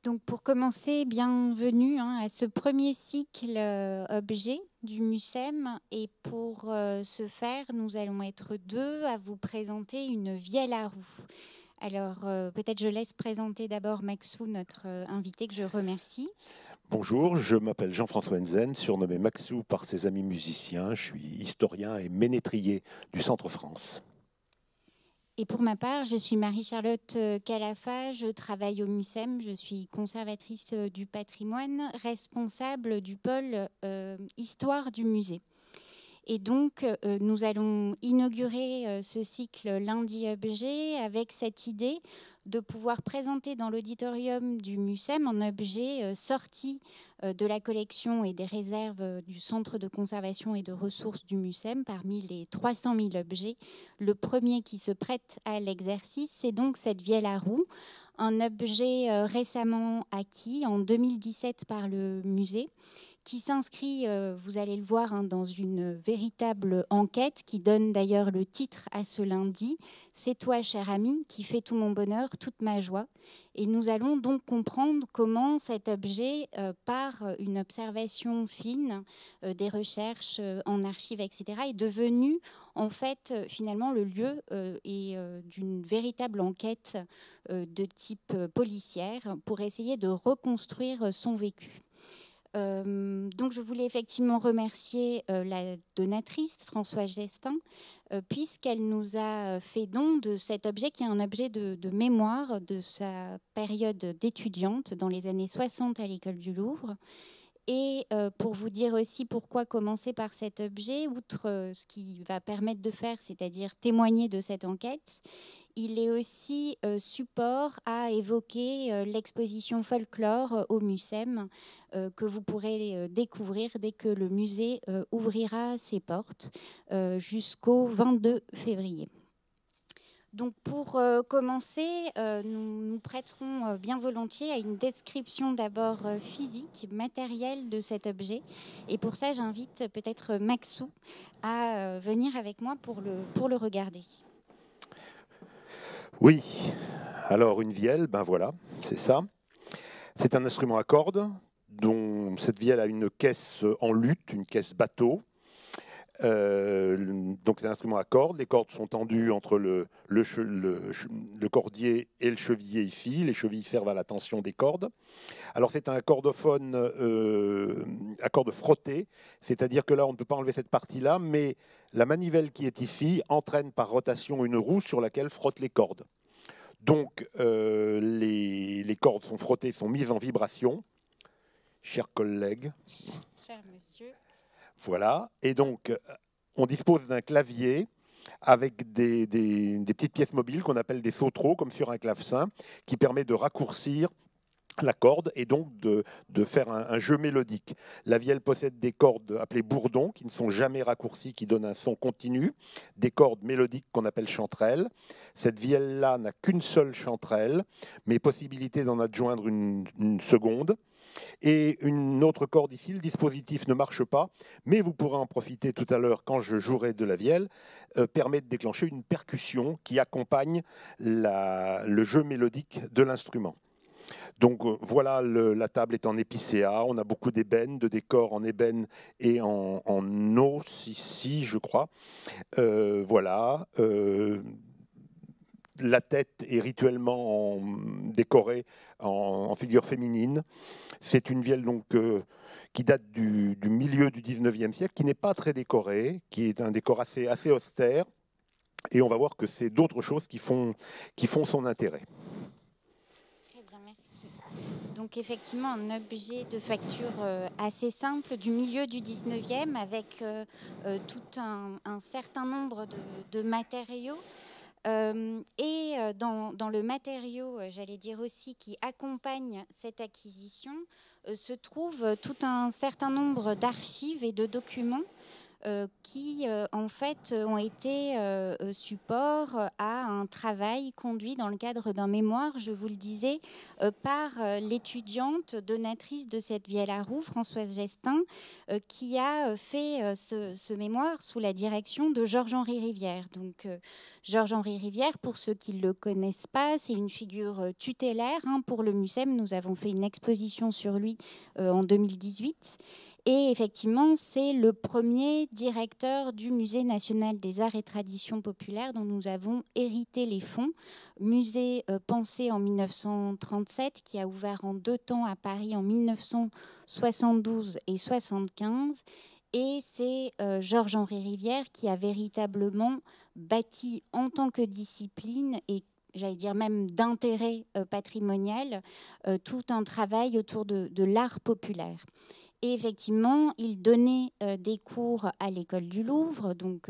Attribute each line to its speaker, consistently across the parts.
Speaker 1: Donc pour commencer, bienvenue à ce premier cycle objet du MUSEM. Et pour ce faire, nous allons être deux à vous présenter une vielle à roue. Alors peut-être je laisse présenter d'abord Maxou, notre invité que je remercie.
Speaker 2: Bonjour, je m'appelle Jean-François Enzen, surnommé Maxou par ses amis musiciens. Je suis historien et ménétrier du Centre France.
Speaker 1: Et pour ma part, je suis Marie-Charlotte Calafa, je travaille au MUSEM, je suis conservatrice du patrimoine, responsable du pôle Histoire du musée. Et donc, nous allons inaugurer ce cycle Lundi Objet avec cette idée de pouvoir présenter dans l'auditorium du MUSEM un objet sorti de la collection et des réserves du Centre de conservation et de ressources du MUSEM parmi les 300 000 objets. Le premier qui se prête à l'exercice, c'est donc cette vielle à roue, un objet récemment acquis en 2017 par le musée, qui s'inscrit, vous allez le voir, dans une véritable enquête qui donne d'ailleurs le titre à ce lundi. C'est toi, cher ami, qui fais tout mon bonheur, toute ma joie. Et nous allons donc comprendre comment cet objet, par une observation fine, des recherches en archives, etc., est devenu en fait finalement le lieu d'une véritable enquête de type policière pour essayer de reconstruire son vécu. Donc je voulais effectivement remercier la donatrice Françoise Gestin, puisqu'elle nous a fait don de cet objet qui est un objet de mémoire de sa période d'étudiante dans les années 60 à l'École du Louvre. Et pour vous dire aussi pourquoi commencer par cet objet, outre ce qu'il va permettre de faire, c'est-à-dire témoigner de cette enquête, il est aussi support à évoquer l'exposition folklore au MUSEM que vous pourrez découvrir dès que le musée ouvrira ses portes jusqu'au 22 février. Donc pour commencer, nous nous prêterons bien volontiers à une description d'abord physique, matérielle de cet objet. Et pour ça, j'invite peut-être Maxou à venir avec moi pour le regarder.
Speaker 2: Oui, alors une vielle, ben voilà, c'est ça. C'est un instrument à cordes dont cette vielle a une caisse en luth, une caisse bateau. Donc c'est un instrument à cordes. Les cordes sont tendues entre le cordier et le cheviller ici. Les chevilles servent à la tension des cordes. Alors c'est un cordophone à cordes frottées, c'est-à-dire que là on ne peut pas enlever cette partie-là, mais la manivelle qui est ici entraîne par rotation une roue sur laquelle frottent les cordes. Donc les cordes sont frottées, sont mises en vibration, chers collègues.
Speaker 1: Cher monsieur.
Speaker 2: Voilà, et donc on dispose d'un clavier avec des petites pièces mobiles qu'on appelle des sautereaux, comme sur un clavecin, qui permet de raccourcir la corde et donc de faire un jeu mélodique. La vielle possède des cordes appelées bourdons qui ne sont jamais raccourcies, qui donnent un son continu, des cordes mélodiques qu'on appelle chanterelles. Cette vielle-là n'a qu'une seule chanterelle, mais possibilité d'en adjoindre une seconde. Et une autre corde ici, le dispositif ne marche pas, mais vous pourrez en profiter tout à l'heure quand je jouerai de la vielle, permet de déclencher une percussion qui accompagne le jeu mélodique de l'instrument. Donc voilà, la table est en épicéa, on a beaucoup d'ébène, de décors en ébène et en os ici, je crois. Voilà. La tête est rituellement décorée en figure féminine. C'est une vielle donc, qui date du milieu du 19e siècle, qui n'est pas très décorée, qui est un décor assez austère. Et on va voir que c'est d'autres choses qui font son intérêt.
Speaker 1: Très bien, merci. Donc effectivement, un objet de facture assez simple du milieu du 19e avec tout un certain nombre de matériaux. Et dans le matériau, j'allais dire aussi, qui accompagne cette acquisition, se trouve tout un certain nombre d'archives et de documents qui en fait ont été support à un travail conduit dans le cadre d'un mémoire, je vous le disais, par l'étudiante donatrice de cette Vielle à Roux, Françoise Gestin, qui a fait ce mémoire sous la direction de Georges-Henri Rivière. Donc Georges-Henri Rivière, pour ceux qui ne le connaissent pas, c'est une figure tutélaire pour le MUSEM. Nous avons fait une exposition sur lui en 2018. Et effectivement, c'est le premier directeur du Musée national des arts et traditions populaires dont nous avons hérité les fonds. Musée pensé en 1937, qui a ouvert en 2 temps à Paris en 1972 et 1975. Et c'est Georges-Henri Rivière qui a véritablement bâti en tant que discipline et j'allais dire même d'intérêt patrimonial, tout un travail autour de l'art populaire. Et effectivement, il donnait des cours à l'école du Louvre, donc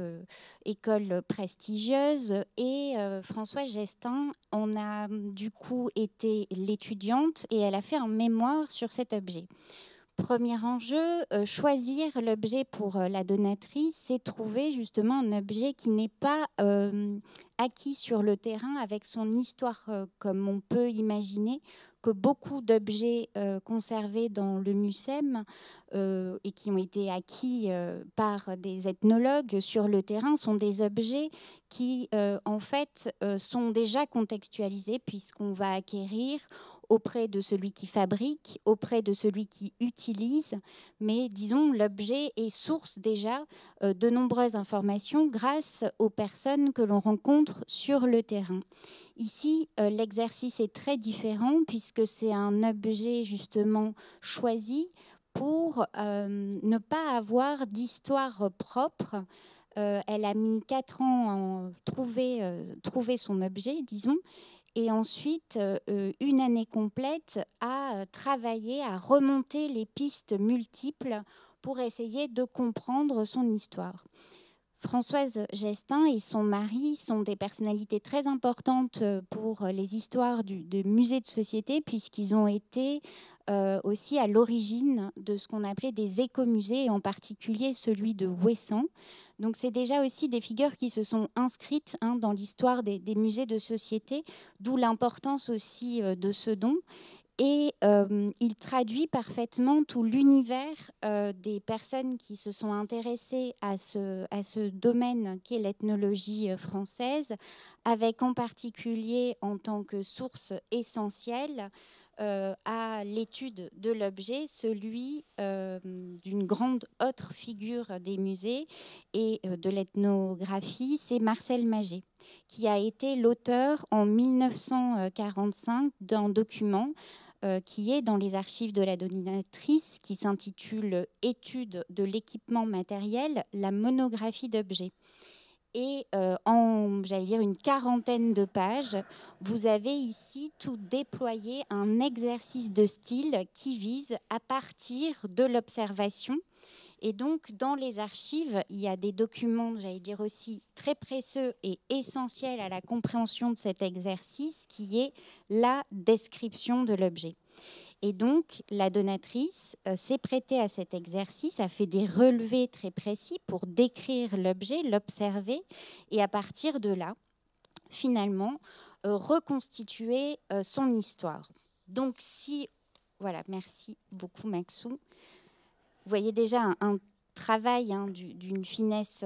Speaker 1: école prestigieuse. Et Françoise Gestin en a du coup été l'étudiante et elle a fait un mémoire sur cet objet. Premier enjeu, choisir l'objet pour la donatrice, c'est trouver justement un objet qui n'est pas acquis sur le terrain avec son histoire, comme on peut imaginer que beaucoup d'objets conservés dans le MUSEM et qui ont été acquis par des ethnologues sur le terrain sont des objets qui, en fait, sont déjà contextualisés puisqu'on va acquérir auprès de celui qui fabrique, auprès de celui qui utilise, mais disons l'objet est source déjà de nombreuses informations grâce aux personnes que l'on rencontre sur le terrain. Ici, l'exercice est très différent puisque c'est un objet justement choisi pour ne pas avoir d'histoire propre. Elle a mis 4 ans à trouver son objet, disons, et ensuite 1 année complète à travailler, à remonter les pistes multiples pour essayer de comprendre son histoire. Françoise Gestin et son mari sont des personnalités très importantes pour les histoires de musées de société puisqu'ils ont été aussi à l'origine de ce qu'on appelait des écomusées et en particulier celui de Ouessant. Donc c'est déjà aussi des figures qui se sont inscrites dans l'histoire des musées de société, d'où l'importance aussi de ce don. Et il traduit parfaitement tout l'univers des personnes qui se sont intéressées à ce domaine qu'est l'ethnologie française, avec en particulier en tant que source essentielle à l'étude de l'objet, celui d'une grande autre figure des musées et de l'ethnographie, c'est Marcel Magé, qui a été l'auteur en 1945 d'un document qui est dans les archives de la donatrice, qui s'intitule « Étude de l'équipement matériel, la monographie d'objets ». Et en, j'allais dire, une 40aine de pages, vous avez ici tout déployé, un exercice de style qui vise à partir de l'observation. Et donc, dans les archives, il y a des documents, j'allais dire aussi, très précieux et essentiels à la compréhension de cet exercice, qui est la description de l'objet. Et donc, la donatrice s'est prêtée à cet exercice, a fait des relevés très précis pour décrire l'objet, l'observer, et à partir de là, finalement, reconstituer son histoire. Donc, voilà, merci beaucoup Maxou. Vous voyez déjà un travail d'une finesse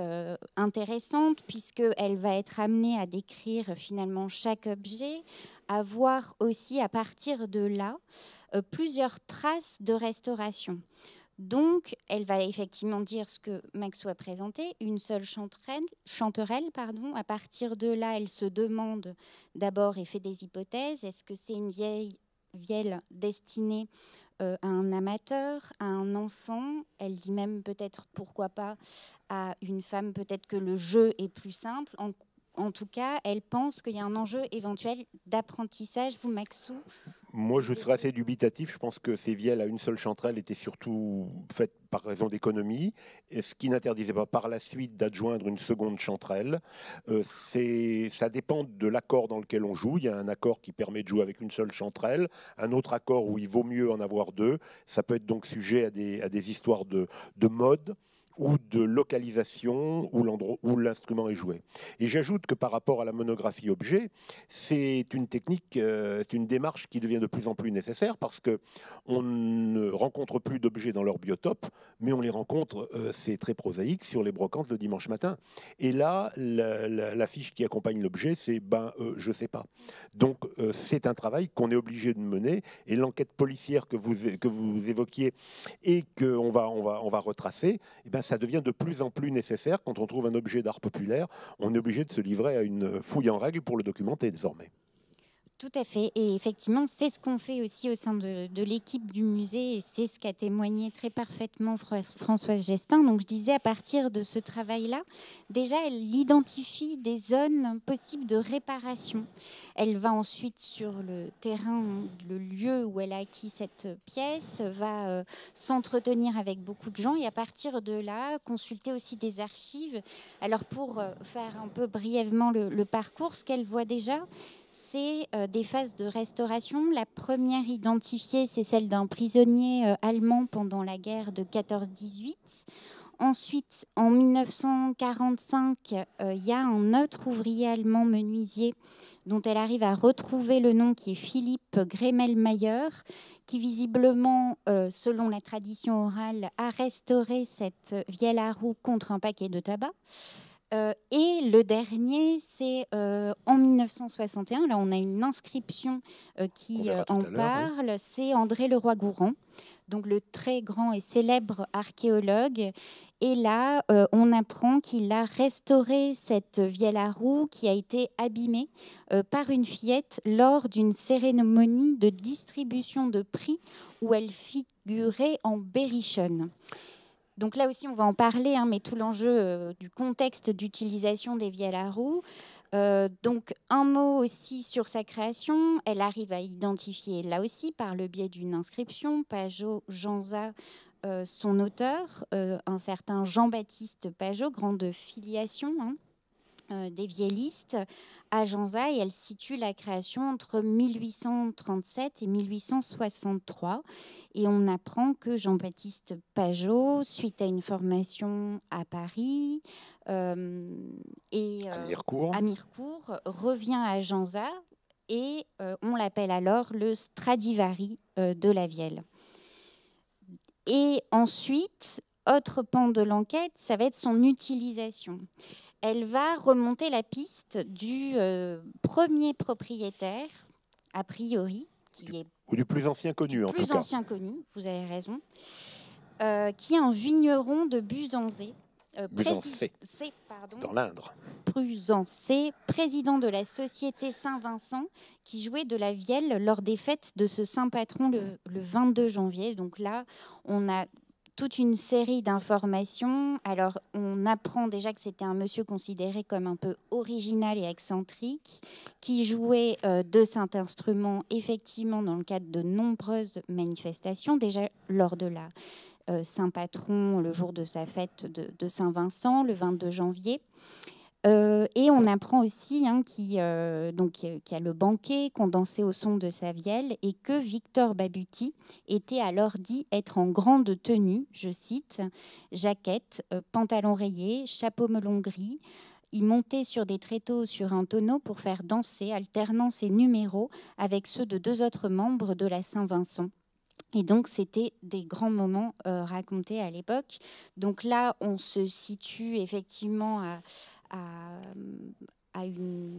Speaker 1: intéressante puisqu'elle va être amenée à décrire finalement chaque objet, à voir aussi à partir de là plusieurs traces de restauration. Donc, elle va effectivement dire ce que Maxou a présenté, une seule chanterelle. À partir de là, elle se demande d'abord et fait des hypothèses. Est-ce que c'est une vielle destinée à un amateur, à un enfant? Elle dit même peut-être, pourquoi pas, à une femme, peut-être que le jeu est plus simple. En tout cas, elle pense qu'il y a un enjeu éventuel d'apprentissage. Vous, Maxou?
Speaker 2: Moi, je serais assez dubitatif. Je pense que ces vielles à une seule chanterelle étaient surtout faites par raison d'économie, ce qui n'interdisait pas par la suite d'adjoindre une seconde chanterelle. Ça dépend de l'accord dans lequel on joue. Il y a un accord qui permet de jouer avec une seule chanterelle, un autre accord où il vaut mieux en avoir 2. Ça peut être donc sujet à des histoires de mode ou de localisation où l'endroit où l'instrument est joué. Et j'ajoute que par rapport à la monographie objet, c'est une technique, c'est une démarche qui devient de plus en plus nécessaire parce que on ne rencontre plus d'objets dans leur biotope, mais on les rencontre, c'est très prosaïque, sur les brocantes le dimanche matin. Et là, la fiche qui accompagne l'objet, c'est je sais pas. Donc c'est un travail qu'on est obligé de mener, et l'enquête policière que vous évoquiez et qu'on va retracer, eh ben, ça devient de plus en plus nécessaire. Quand on trouve un objet d'art populaire, on est obligé de se livrer à une fouille en règle pour le documenter désormais.
Speaker 1: Tout à fait. Et effectivement, c'est ce qu'on fait aussi au sein de l'équipe du musée, et c'est ce qu'a témoigné très parfaitement Françoise Gestin. Donc, je disais, à partir de ce travail-là, déjà, elle identifie des zones possibles de réparation. Elle va ensuite sur le terrain, le lieu où elle a acquis cette pièce, va s'entretenir avec beaucoup de gens, et à partir de là, consulter aussi des archives. Alors, pour faire un peu brièvement le parcours, ce qu'elle voit déjà, c'est des phases de restauration. La première identifiée, c'est celle d'un prisonnier allemand pendant la guerre de 14-18. Ensuite, en 1945, il y a un autre ouvrier allemand menuisier dont elle arrive à retrouver le nom, qui est Philippe Grémelmayer, qui visiblement, selon la tradition orale, a restauré cette vielle à roue contre un paquet de tabac. Et le dernier, c'est en 1961. Là, on a une inscription qui en parle. Oui. C'est André Leroi-Gourhan, donc le très grand et célèbre archéologue. Et là, on apprend qu'il a restauré cette vielle à roue qui a été abîmée par une fillette lors d'une cérémonie de distribution de prix où elle figurait en berrichonne. Donc là aussi, on va en parler, mais tout l'enjeu du contexte d'utilisation des vielles à roue. Donc un mot aussi sur sa création. Elle arrive à identifier, là aussi, par le biais d'une inscription, Pajot, Janza, son auteur, un certain Jean-Baptiste Pajot, grande filiation, des viellistes à Janza, et elle situe la création entre 1837 et 1863. Et on apprend que Jean-Baptiste Pajot, suite à une formation à Paris à Mirecourt, revient à Janza, et on l'appelle alors le Stradivari de la Vielle. Et ensuite, autre pan de l'enquête, ça va être son utilisation. Elle va remonter la piste du premier propriétaire, a priori,
Speaker 2: ou du plus ancien connu, en tout cas.
Speaker 1: Plus ancien connu, vous avez raison, qui est un vigneron de Buzancé,
Speaker 2: dans l'Indre.
Speaker 1: Buzancé, président de la Société Saint-Vincent, qui jouait de la vielle lors des fêtes de ce saint patron le 22 janvier. Donc là, on a toute une série d'informations. Alors, on apprend déjà que c'était un monsieur considéré comme un peu original et excentrique, qui jouait de cet instrument, effectivement, dans le cadre de nombreuses manifestations, déjà lors de la Saint-Patron, le jour de sa fête de Saint-Vincent, le 22 janvier. Et on apprend aussi qu'il y a le banquet qu'on dansait au son de sa vielle, et que Victor Babuti était alors dit être en grande tenue, je cite, jaquette, pantalon rayé, chapeau melon gris. Il montait sur des tréteaux sur un tonneau pour faire danser, alternant ses numéros avec ceux de 2 autres membres de la Saint-Vincent. Et donc, c'était des grands moments racontés à l'époque. Donc là, on se situe effectivement à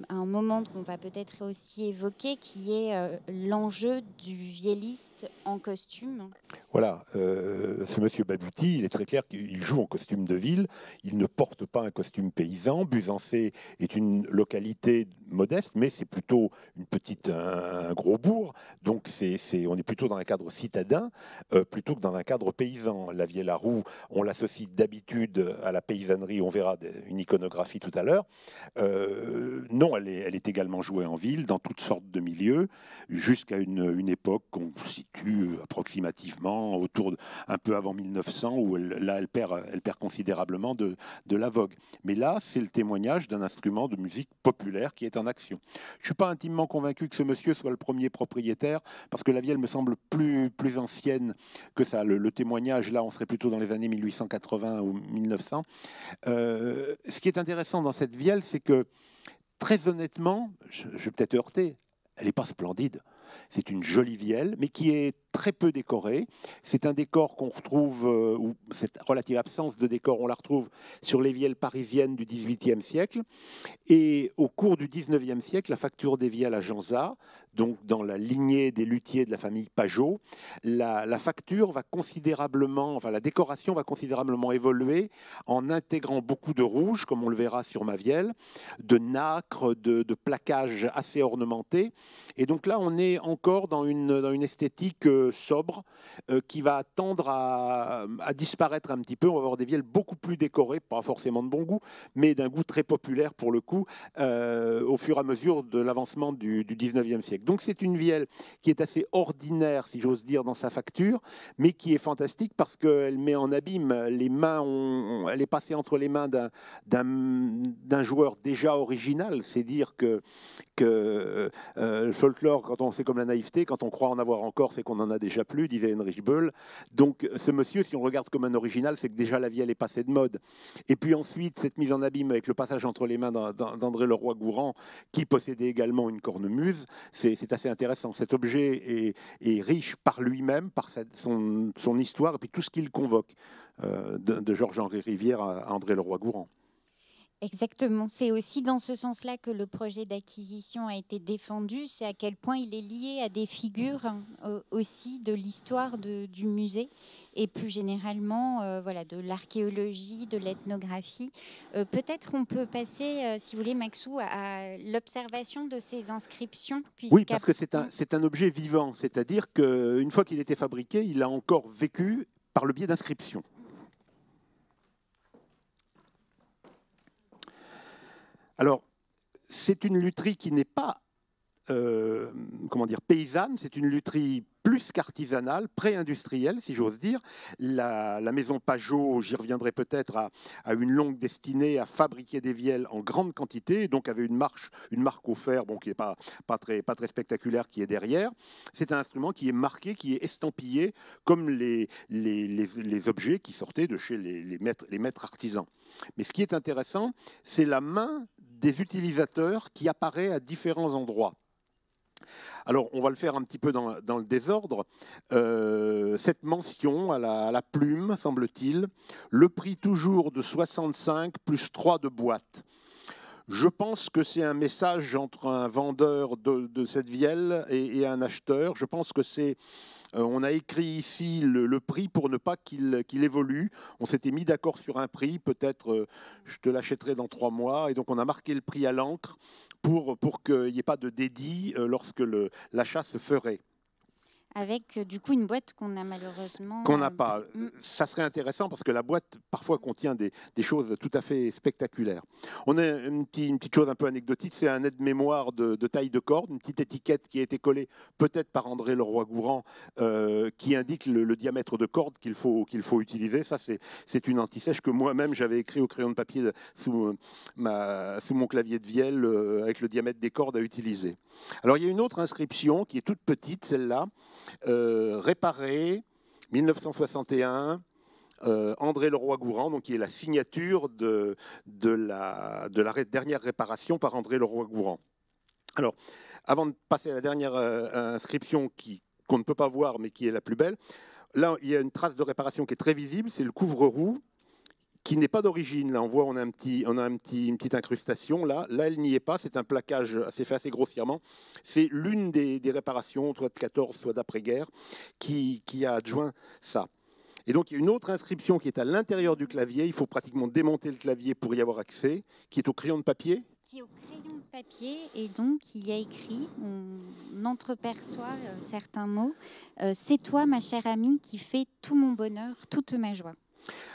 Speaker 1: un moment qu'on va peut-être aussi évoquer, qui est l'enjeu du vielliste en costume.
Speaker 2: Voilà, ce monsieur Babuti, il est très clair qu'il joue en costume de ville, il ne porte pas un costume paysan. Buzancé est une localité modeste, mais c'est plutôt un gros bourg, donc on est plutôt dans un cadre citadin plutôt que dans un cadre paysan. La vielle à roue, on l'associe d'habitude à la paysannerie, on verra une iconographie tout à l'heure. Non, elle est également jouée en ville, dans toutes sortes de milieux, jusqu'à une époque qu'on situe approximativement un peu avant 1900, où elle perd considérablement de la vogue. Mais là, c'est le témoignage d'un instrument de musique populaire qui est en action. Je ne suis pas intimement convaincu que ce monsieur soit le premier propriétaire, parce que la vielle me semble plus ancienne que ça. Le témoignage, là, on serait plutôt dans les années 1880 ou 1900. Ce qui est intéressant dans cette vielle, c'est que, très honnêtement, je vais peut-être heurter, elle n'est pas splendide. C'est une jolie vielle, mais qui est très peu décorée. C'est un décor qu'on retrouve, ou cette relative absence de décor, on la retrouve sur les vielles parisiennes du XVIIIe siècle. Et au cours du XIXe siècle, la facture des vielles à Janzat, donc dans la lignée des luthiers de la famille Pajot, la facture va considérablement, enfin la décoration va considérablement évoluer en intégrant beaucoup de rouge, comme on le verra sur ma vielle, de nacre, de plaquage assez ornementé. Et donc là, on est encore dans une esthétique sobre qui va tendre à disparaître un petit peu. On va avoir des vielles beaucoup plus décorées, pas forcément de bon goût, mais d'un goût très populaire pour le coup, au fur et à mesure de l'avancement du 19e siècle. Donc c'est une vielle qui est assez ordinaire, si j'ose dire, dans sa facture, mais qui est fantastique parce qu'elle met en abîme les mains, elle est passée entre les mains d'un joueur déjà original. C'est dire que le folklore, c'est comme la naïveté, quand on croit en avoir encore, c'est qu'on n'en a déjà plus, disait Heinrich Böll. Donc ce monsieur, si on le regarde comme un original, c'est que déjà la vielle est passée de mode. Et puis ensuite, cette mise en abîme avec le passage entre les mains d'André Leroi-Gourhan, qui possédait également une cornemuse, c'est assez intéressant. Cet objet est riche par lui-même, par son histoire, et puis tout ce qu'il convoque, de Georges-Henri Rivière à André Leroi-Gourhan.
Speaker 1: Exactement. C'est aussi dans ce sens-là que le projet d'acquisition a été défendu. C'est à quel point il est lié à des figures aussi de l'histoire du musée et plus généralement voilà, de l'archéologie, de l'ethnographie. Peut-être on peut passer, si vous voulez, Maxou, à l'observation de ces inscriptions.
Speaker 2: Oui, parce que c'est un objet vivant, c'est-à-dire qu'une fois qu'il était fabriqué, il a encore vécu par le biais d'inscriptions. Alors, c'est une lutherie qui n'est pas paysanne, c'est une lutherie plus qu'artisanale, pré-industrielle, si j'ose dire. La maison Pajot, j'y reviendrai peut-être, a une longue destinée à fabriquer des vielles en grande quantité, donc avait une marque au fer, qui n'est pas très spectaculaire, qui est derrière. C'est un instrument qui est marqué, qui est estampillé, comme les objets qui sortaient de chez les maîtres artisans. Mais ce qui est intéressant, c'est la main des utilisateurs qui apparaît à différents endroits. Alors, on va le faire un petit peu dans le désordre. Cette mention à la plume, semble-t-il, le prix toujours de 65 plus 3 de boîte. Je pense que c'est un message entre un vendeur de cette vielle et un acheteur. Je pense que on a écrit ici le prix pour ne pas qu'il évolue. On s'était mis d'accord sur un prix, peut-être je te l'achèterai dans 3 mois. Et donc on a marqué le prix à l'encre pour qu'il n'y ait pas de dédit lorsque l'achat se ferait.
Speaker 1: Avec du coup une boîte qu'on a malheureusement...
Speaker 2: Qu'on n'a pas. Ça serait intéressant parce que la boîte parfois contient des choses tout à fait spectaculaires. On a une petite chose un peu anecdotique, c'est un aide-mémoire de taille de corde, une petite étiquette qui a été collée peut-être par André Leroi-Gourhan qui indique le diamètre de corde qu'il faut utiliser. Ça, c'est une anti-sèche que moi-même j'avais écrit au crayon de papier sous mon clavier de vielle avec le diamètre des cordes à utiliser. Alors il y a une autre inscription qui est toute petite, celle-là. Réparé, 1961, André Leroi-Gourhan, donc qui est la signature de la dernière réparation par André Leroi-Gourhan. Alors, avant de passer à la dernière inscription qu'on ne peut pas voir, mais qui est la plus belle, là, il y a une trace de réparation qui est très visible, c'est le couvre-roue, qui n'est pas d'origine. Là, on a une petite incrustation. Là, elle n'y est pas. C'est un plaquage fait assez grossièrement. C'est l'une des réparations, soit de 14, soit d'après-guerre, qui a adjoint ça. Et donc, il y a une autre inscription qui est à l'intérieur du clavier. Il faut pratiquement démonter le clavier pour y avoir accès, qui est au crayon de papier.
Speaker 1: Qui est au crayon de papier, et donc il y a écrit, on entreperçoit certains mots, c'est toi, ma chère amie, qui fait tout mon bonheur, toute ma joie.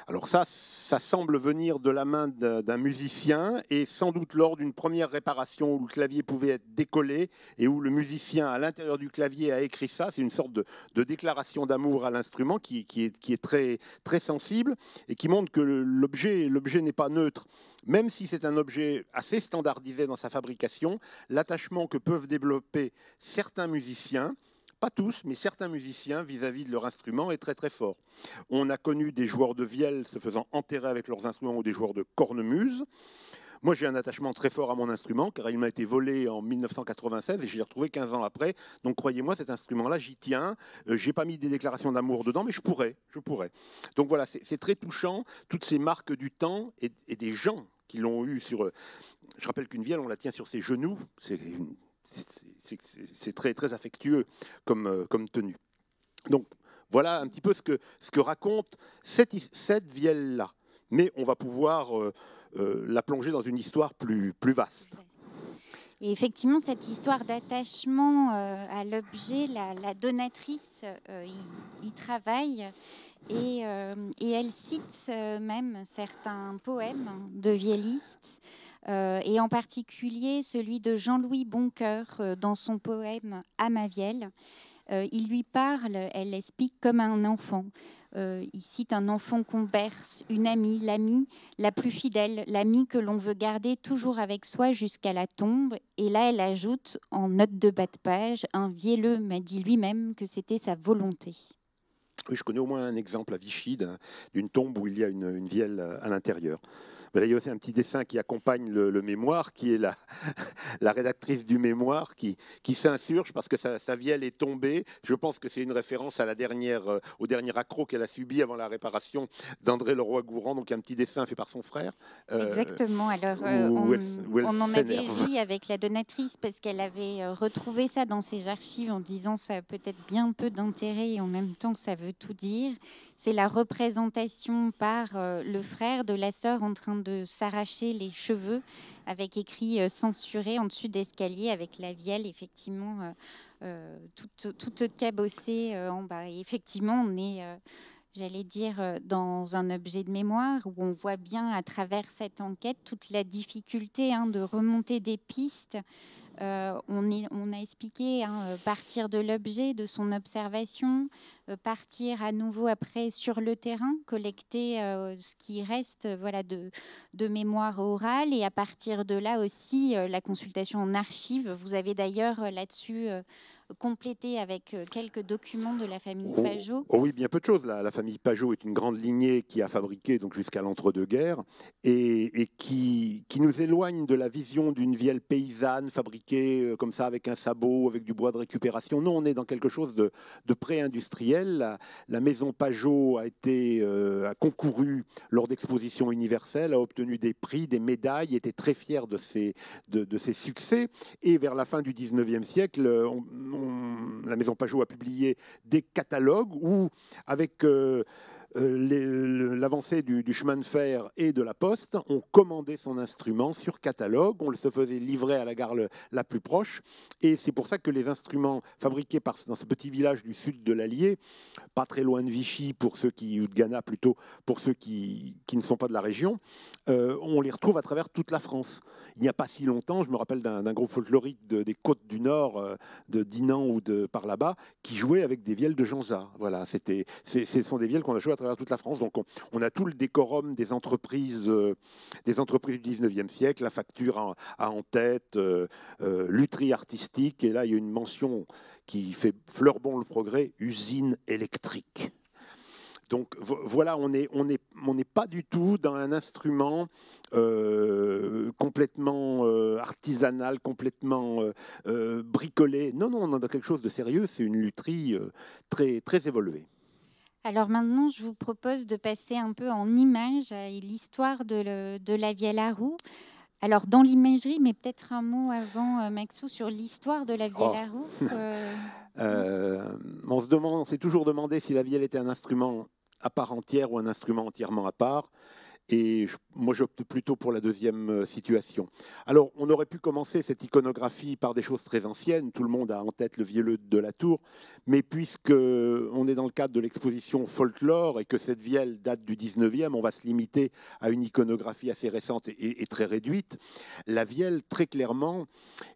Speaker 2: Alors ça semble venir de la main d'un musicien et sans doute lors d'une première réparation où le clavier pouvait être décollé et où le musicien à l'intérieur du clavier a écrit ça. C'est une sorte de déclaration d'amour à l'instrument qui est très, très sensible et qui montre que l'objet n'est pas neutre. Même si c'est un objet assez standardisé dans sa fabrication, l'attachement que peuvent développer certains musiciens, pas tous, mais certains musiciens vis-à-vis de leur instrument est très très fort. On a connu des joueurs de vielle se faisant enterrer avec leurs instruments ou des joueurs de cornemuse. Moi, j'ai un attachement très fort à mon instrument car il m'a été volé en 1996 et je l'ai retrouvé 15 ans après. Donc, croyez-moi, cet instrument-là, j'y tiens. Je n'ai pas mis des déclarations d'amour dedans, mais je pourrais. Donc voilà, c'est très touchant, toutes ces marques du temps et des gens qui l'ont eu sur... Je rappelle qu'une vielle, on la tient sur ses genoux. C'est très, très affectueux comme tenue. Donc, voilà un petit peu ce que raconte cette vielle-là. Mais on va pouvoir la plonger dans une histoire plus vaste.
Speaker 1: Et effectivement, cette histoire d'attachement à l'objet, la donatrice y travaille et elle cite même certains poèmes de viellistes. Et en particulier celui de Jean-Louis Boncoeur dans son poème « À ma vielle ». Il lui parle, elle explique, comme un enfant. Il cite un enfant qu'on berce, une amie, l'amie la plus fidèle, l'amie que l'on veut garder toujours avec soi jusqu'à la tombe. Et là, elle ajoute, en note de bas de page, un vielleux m'a dit lui-même que c'était sa volonté.
Speaker 2: Oui, je connais au moins un exemple à Vichy d'une tombe où il y a une vielle à l'intérieur. Mais là, il y a aussi un petit dessin qui accompagne le mémoire, qui est la rédactrice du mémoire qui s'insurge parce que sa vielle est tombée. Je pense que c'est une référence à au dernier accroc qu'elle a subi avant la réparation d'André Leroy-Gourand. Donc un petit dessin fait par son frère.
Speaker 1: Exactement. Alors, on en avait ri avec la donatrice parce qu'elle avait retrouvé ça dans ses archives en disant ça a peut-être bien peu d'intérêt et en même temps ça veut tout dire. C'est la représentation par le frère de la sœur en train de s'arracher les cheveux avec écrit censuré en dessus d'escalier avec la vielle effectivement toute cabossée en bas. Et effectivement, on est, j'allais dire, dans un objet de mémoire où on voit bien à travers cette enquête toute la difficulté de remonter des pistes. On a expliqué partir de l'objet, de son observation, partir à nouveau après sur le terrain, collecter ce qui reste de mémoire orale et à partir de là aussi la consultation en archives. Vous avez d'ailleurs là-dessus complété avec quelques documents de la famille Pajot.
Speaker 2: Oh oui, bien peu de choses. La famille Pajot est une grande lignée qui a fabriqué donc jusqu'à l'entre-deux-guerres et qui nous éloigne de la vision d'une vielle paysanne fabriquée comme ça avec un sabot, avec du bois de récupération. Non, on est dans quelque chose de pré-industriel. La maison Pajot a concouru lors d'expositions universelles, a obtenu des prix, des médailles, était très fière de ses succès. Et vers la fin du 19e siècle, la maison Pajot a publié des catalogues où, avec l'avancée du chemin de fer et de la poste, on commandait son instrument sur catalogue, on le se faisait livrer à la gare la plus proche, et c'est pour ça que les instruments fabriqués dans ce petit village du sud de l'Allier, pas très loin de Vichy ou de Ghana plutôt, pour ceux qui ne sont pas de la région, on les retrouve à travers toute la France. Il n'y a pas si longtemps, je me rappelle d'un groupe folklorique des côtes du Nord, de Dinan ou par là-bas, qui jouait avec des vielles de Jonza. Voilà, ce sont des vielles qu'on a jouées à travers toute la France. Donc on a tout le décorum des entreprises du 19e siècle, la facture a en tête, lutherie artistique, et là il y a une mention qui fait fleur bon le progrès, usine électrique. Donc voilà, on n'est pas du tout dans un instrument complètement artisanal, complètement bricolé. Non, on est dans quelque chose de sérieux, c'est une lutherie très, très évoluée.
Speaker 1: Alors maintenant, je vous propose de passer un peu en image à l'histoire de la vielle à roue. Alors dans l'imagerie, mais peut-être un mot avant, Maxou, sur l'histoire de la vielle à roue.
Speaker 2: On s'est toujours demandé si la vielle était un instrument à part entière ou un instrument entièrement à part. Et moi, j'opte plutôt pour la deuxième situation. Alors, on aurait pu commencer cette iconographie par des choses très anciennes. Tout le monde a en tête le vielleux de la Tour. Mais puisque on est dans le cadre de l'exposition folklore et que cette vielle date du 19e, on va se limiter à une iconographie assez récente et très réduite. La vielle, très clairement,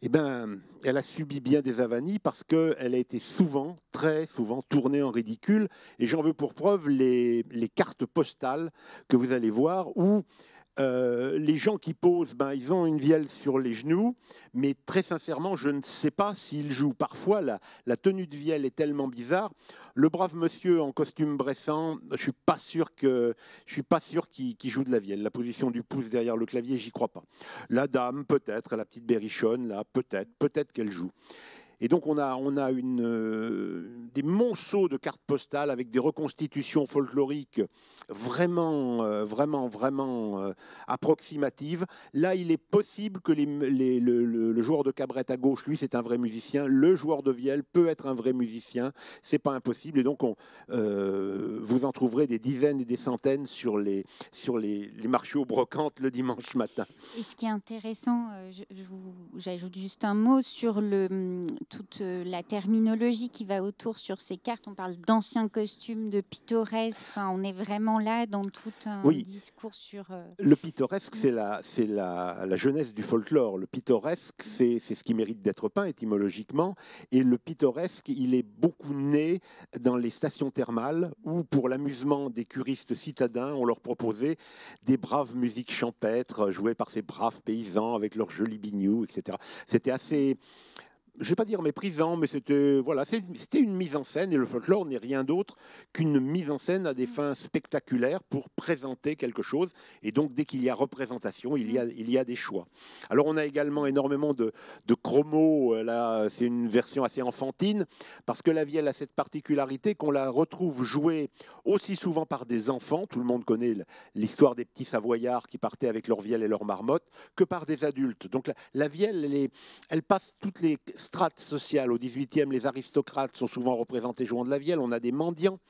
Speaker 2: eh ben, elle a subi bien des avanies parce qu'elle a été souvent, très souvent, tournée en ridicule. Et j'en veux pour preuve les cartes postales que vous allez voir où les gens qui posent, ben, ils ont une vielle sur les genoux, mais très sincèrement, je ne sais pas s'ils jouent. Parfois, la tenue de vielle est tellement bizarre. Le brave monsieur en costume Bressan, je suis pas sûr qu'il joue de la vielle. La position du pouce derrière le clavier, j'y crois pas. La dame, peut-être, la petite berrichonne, là, peut-être qu'elle joue. Et donc on a des monceaux de cartes postales avec des reconstitutions folkloriques vraiment approximatives. Là, il est possible que le joueur de cabrette à gauche, lui, c'est un vrai musicien. Le joueur de vielle peut être un vrai musicien. C'est pas impossible. Et donc vous en trouverez des dizaines et des centaines sur les marchés aux brocantes le dimanche matin.
Speaker 1: Et ce qui est intéressant, j'ajoute juste un mot sur toute la terminologie qui va autour sur ces cartes. On parle d'anciens costumes, de pittoresques. Enfin, on est vraiment là dans tout un discours sur...
Speaker 2: Le pittoresque, c'est la jeunesse du folklore. Le pittoresque, c'est ce qui mérite d'être peint étymologiquement. Et le pittoresque, il est beaucoup né dans les stations thermales où, pour l'amusement des curistes citadins, on leur proposait des braves musiques champêtres jouées par ces braves paysans avec leurs jolis binious, etc. C'était assez... je ne vais pas dire méprisant, mais c'était une mise en scène, et le folklore n'est rien d'autre qu'une mise en scène à des fins spectaculaires pour présenter quelque chose. Et donc, dès qu'il y a représentation, il y a des choix. Alors, on a également énormément de chromos. Là, c'est une version assez enfantine, parce que la vielle a cette particularité qu'on la retrouve jouée aussi souvent par des enfants. Tout le monde connaît l'histoire des petits Savoyards qui partaient avec leur vielle et leur marmotte, que par des adultes. Donc, la vielle, elle passe toutes les strates sociales. Au XVIIIe, les aristocrates sont souvent représentés jouant de la vielle. On a des mendiants,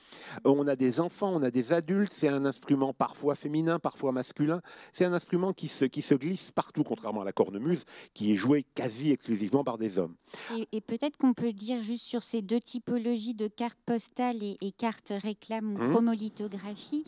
Speaker 2: on a des enfants, on a des adultes. C'est un instrument parfois féminin, parfois masculin. C'est un instrument qui se glisse partout, contrairement à la cornemuse, qui est jouée quasi exclusivement par des hommes.
Speaker 1: Et peut-être qu'on peut dire juste sur ces deux typologies de cartes postales et cartes réclame ou chromolithographie,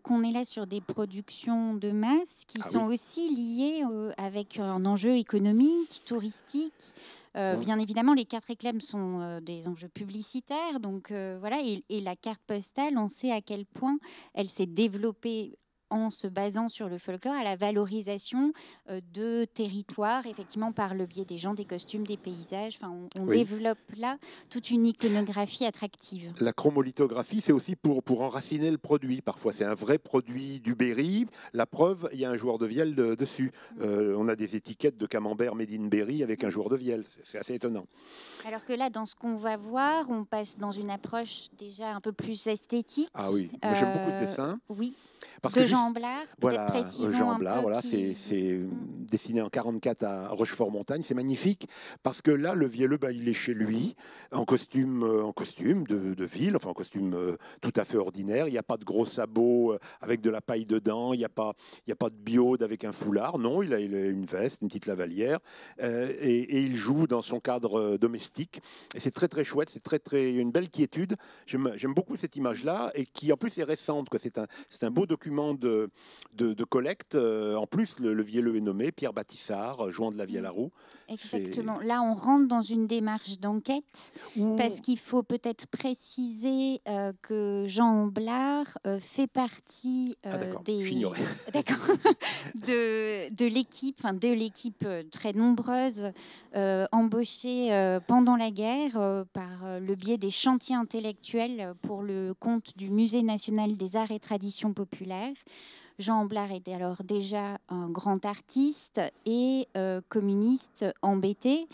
Speaker 1: qu'on est là sur des productions de masse qui sont aussi liées avec un enjeu économique, touristique. Bien évidemment, les cartes réclames sont des enjeux publicitaires, donc voilà. Et la carte postale, on sait à quel point elle s'est développée en se basant sur le folklore, à la valorisation de territoires, effectivement par le biais des gens, des costumes, des paysages. Enfin, on développe là toute une iconographie attractive.
Speaker 2: La chromolithographie, c'est aussi pour enraciner le produit. Parfois, c'est un vrai produit du Berry. La preuve, il y a un joueur de vielle dessus. On a des étiquettes de camembert made in Berry avec un joueur de vielle. C'est assez étonnant.
Speaker 1: Alors que là, dans ce qu'on va voir, on passe dans une approche déjà un peu plus esthétique.
Speaker 2: Ah oui, moi j'aime beaucoup ce dessin.
Speaker 1: Oui.
Speaker 2: Parce
Speaker 1: de Jean Blard,
Speaker 2: voilà,
Speaker 1: Jean
Speaker 2: Blard, voilà, c'est dessiné en 44 à Rochefort-Montagne, c'est magnifique parce que là, le vielleux, il est chez lui, en costume de ville, enfin en costume tout à fait ordinaire. Il n'y a pas de gros sabots avec de la paille dedans, il n'y a pas de biode avec un foulard. Non, il a une veste, une petite lavalière, et il joue dans son cadre domestique. Et c'est très très chouette, c'est une belle quiétude. J'aime beaucoup cette image-là et qui en plus est récente, quoi. C'est un beau document de collecte. En plus, le vielleux est nommé Pierre Bâtissard, jouant de la vielle à roue.
Speaker 1: Exactement. Là, on rentre dans une démarche d'enquête parce qu'il faut peut-être préciser que Jean Blard fait partie de l'équipe très nombreuse embauchée pendant la guerre par le biais des chantiers intellectuels pour le compte du Musée national des arts et traditions populaires. Jean Blard était alors déjà un grand artiste et communiste embêté.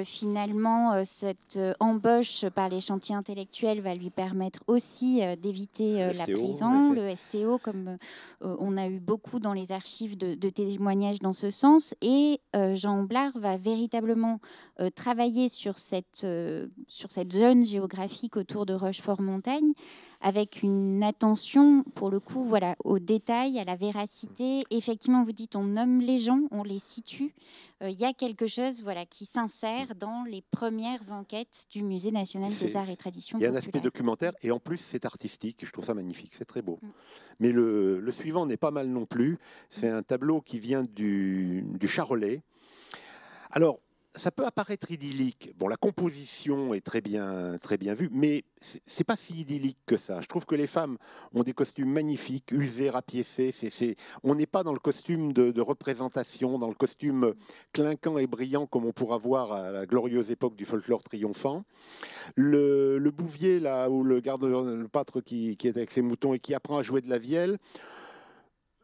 Speaker 1: Finalement, cette embauche par les chantiers intellectuels va lui permettre aussi d'éviter la prison, le STO, comme on a eu beaucoup dans les archives de témoignages dans ce sens. Et Jean Blard va véritablement travailler sur cette zone géographique autour de Rochefort-Montagne avec une attention, pour le coup, aux détails, y a la véracité. Effectivement, vous dites, on nomme les gens, on les situe. Il y a quelque chose voilà, qui s'insère dans les premières enquêtes du Musée national des arts et traditions
Speaker 2: populaires. Il y a un aspect
Speaker 1: populaires.
Speaker 2: documentaire, et en plus, c'est artistique. Je trouve ça magnifique, c'est très beau. Mais le suivant n'est pas mal non plus. C'est un tableau qui vient du Charolais. Alors, ça peut apparaître idyllique. Bon, la composition est très bien vue, mais c'est pas si idyllique que ça. Je trouve que les femmes ont des costumes magnifiques, usés, rapiécés. On n'est pas dans le costume de représentation, dans le costume clinquant et brillant comme on pourra voir à la glorieuse époque du folklore triomphant. Le bouvier, là, ou le pâtre qui est avec ses moutons et qui apprend à jouer de la vielle,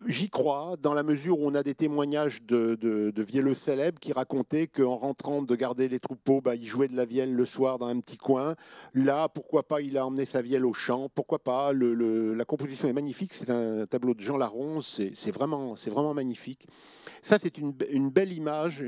Speaker 2: j'y crois, dans la mesure où on a des témoignages de vielleux célèbres qui racontaient qu'en rentrant de garder les troupeaux, il jouait de la vielle le soir dans un petit coin. Là, pourquoi pas, il a emmené sa vielle au champ. Pourquoi pas, la composition est magnifique. C'est un tableau de Jean Laronce. C'est vraiment magnifique. Ça, c'est une belle image.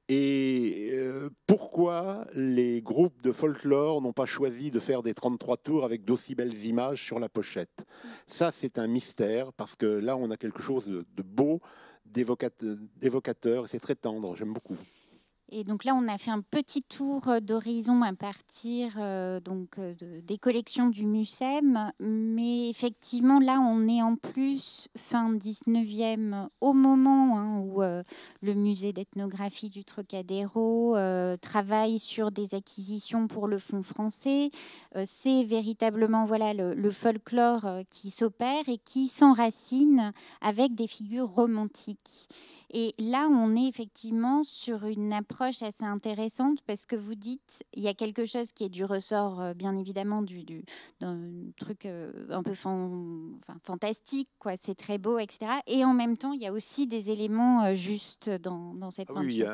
Speaker 2: Et pourquoi les groupes de folklore n'ont pas choisi de faire des 33 tours avec d'aussi belles images sur la pochette? Ça, c'est un mystère, parce que là, on a quelque chose de beau, d'évocateur, et c'est très tendre, j'aime beaucoup.
Speaker 1: Et donc là, on a fait un petit tour d'horizon à partir des collections du MUSEM. Mais effectivement, là, on est en plus fin 19e, au moment où le musée d'ethnographie du Trocadéro travaille sur des acquisitions pour le Fonds français. C'est véritablement le folklore qui s'opère et qui s'enracine avec des figures romantiques. Et là, on est effectivement sur une approche assez intéressante, parce que vous dites, il y a quelque chose qui est du ressort, bien évidemment, d'un truc un peu fantastique, quoi. C'est très beau, etc. Et en même temps, il y a aussi des éléments justes dans cette peinture.
Speaker 2: Oui,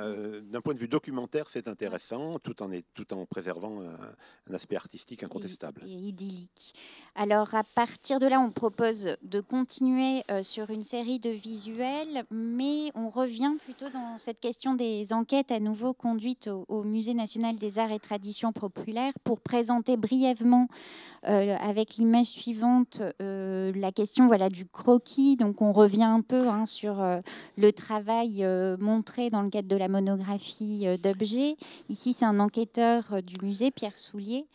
Speaker 2: d'un point de vue documentaire, c'est intéressant, tout en préservant un aspect artistique incontestable.
Speaker 1: Et idyllique. Alors, à partir de là, on propose de continuer sur une série de visuels, mais on revient plutôt dans cette question des enquêtes à nouveau conduites au Musée national des arts et traditions populaires, pour présenter brièvement, avec l'image suivante, la question du croquis. Donc on revient un peu sur le travail montré dans le cadre de la monographie d'objets. Ici, c'est un enquêteur du musée, Pierre Soulier,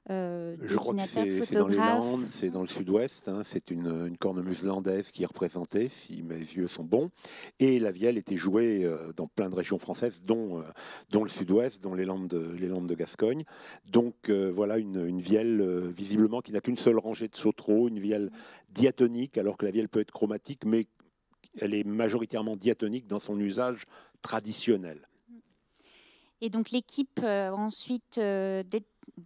Speaker 2: je crois que c'est dans les Landes, c'est dans le sud-ouest, c'est une cornemuse landaise qui est représentée, si mes yeux sont bons, et la vielle était jouée dans plein de régions françaises, dont le sud-ouest, dont les Landes de Gascogne. Donc voilà une vielle visiblement qui n'a qu'une seule rangée de sauteraux, une vielle diatonique, alors que la vielle peut être chromatique, mais elle est majoritairement diatonique dans son usage traditionnel.
Speaker 1: Et donc l'équipe ensuite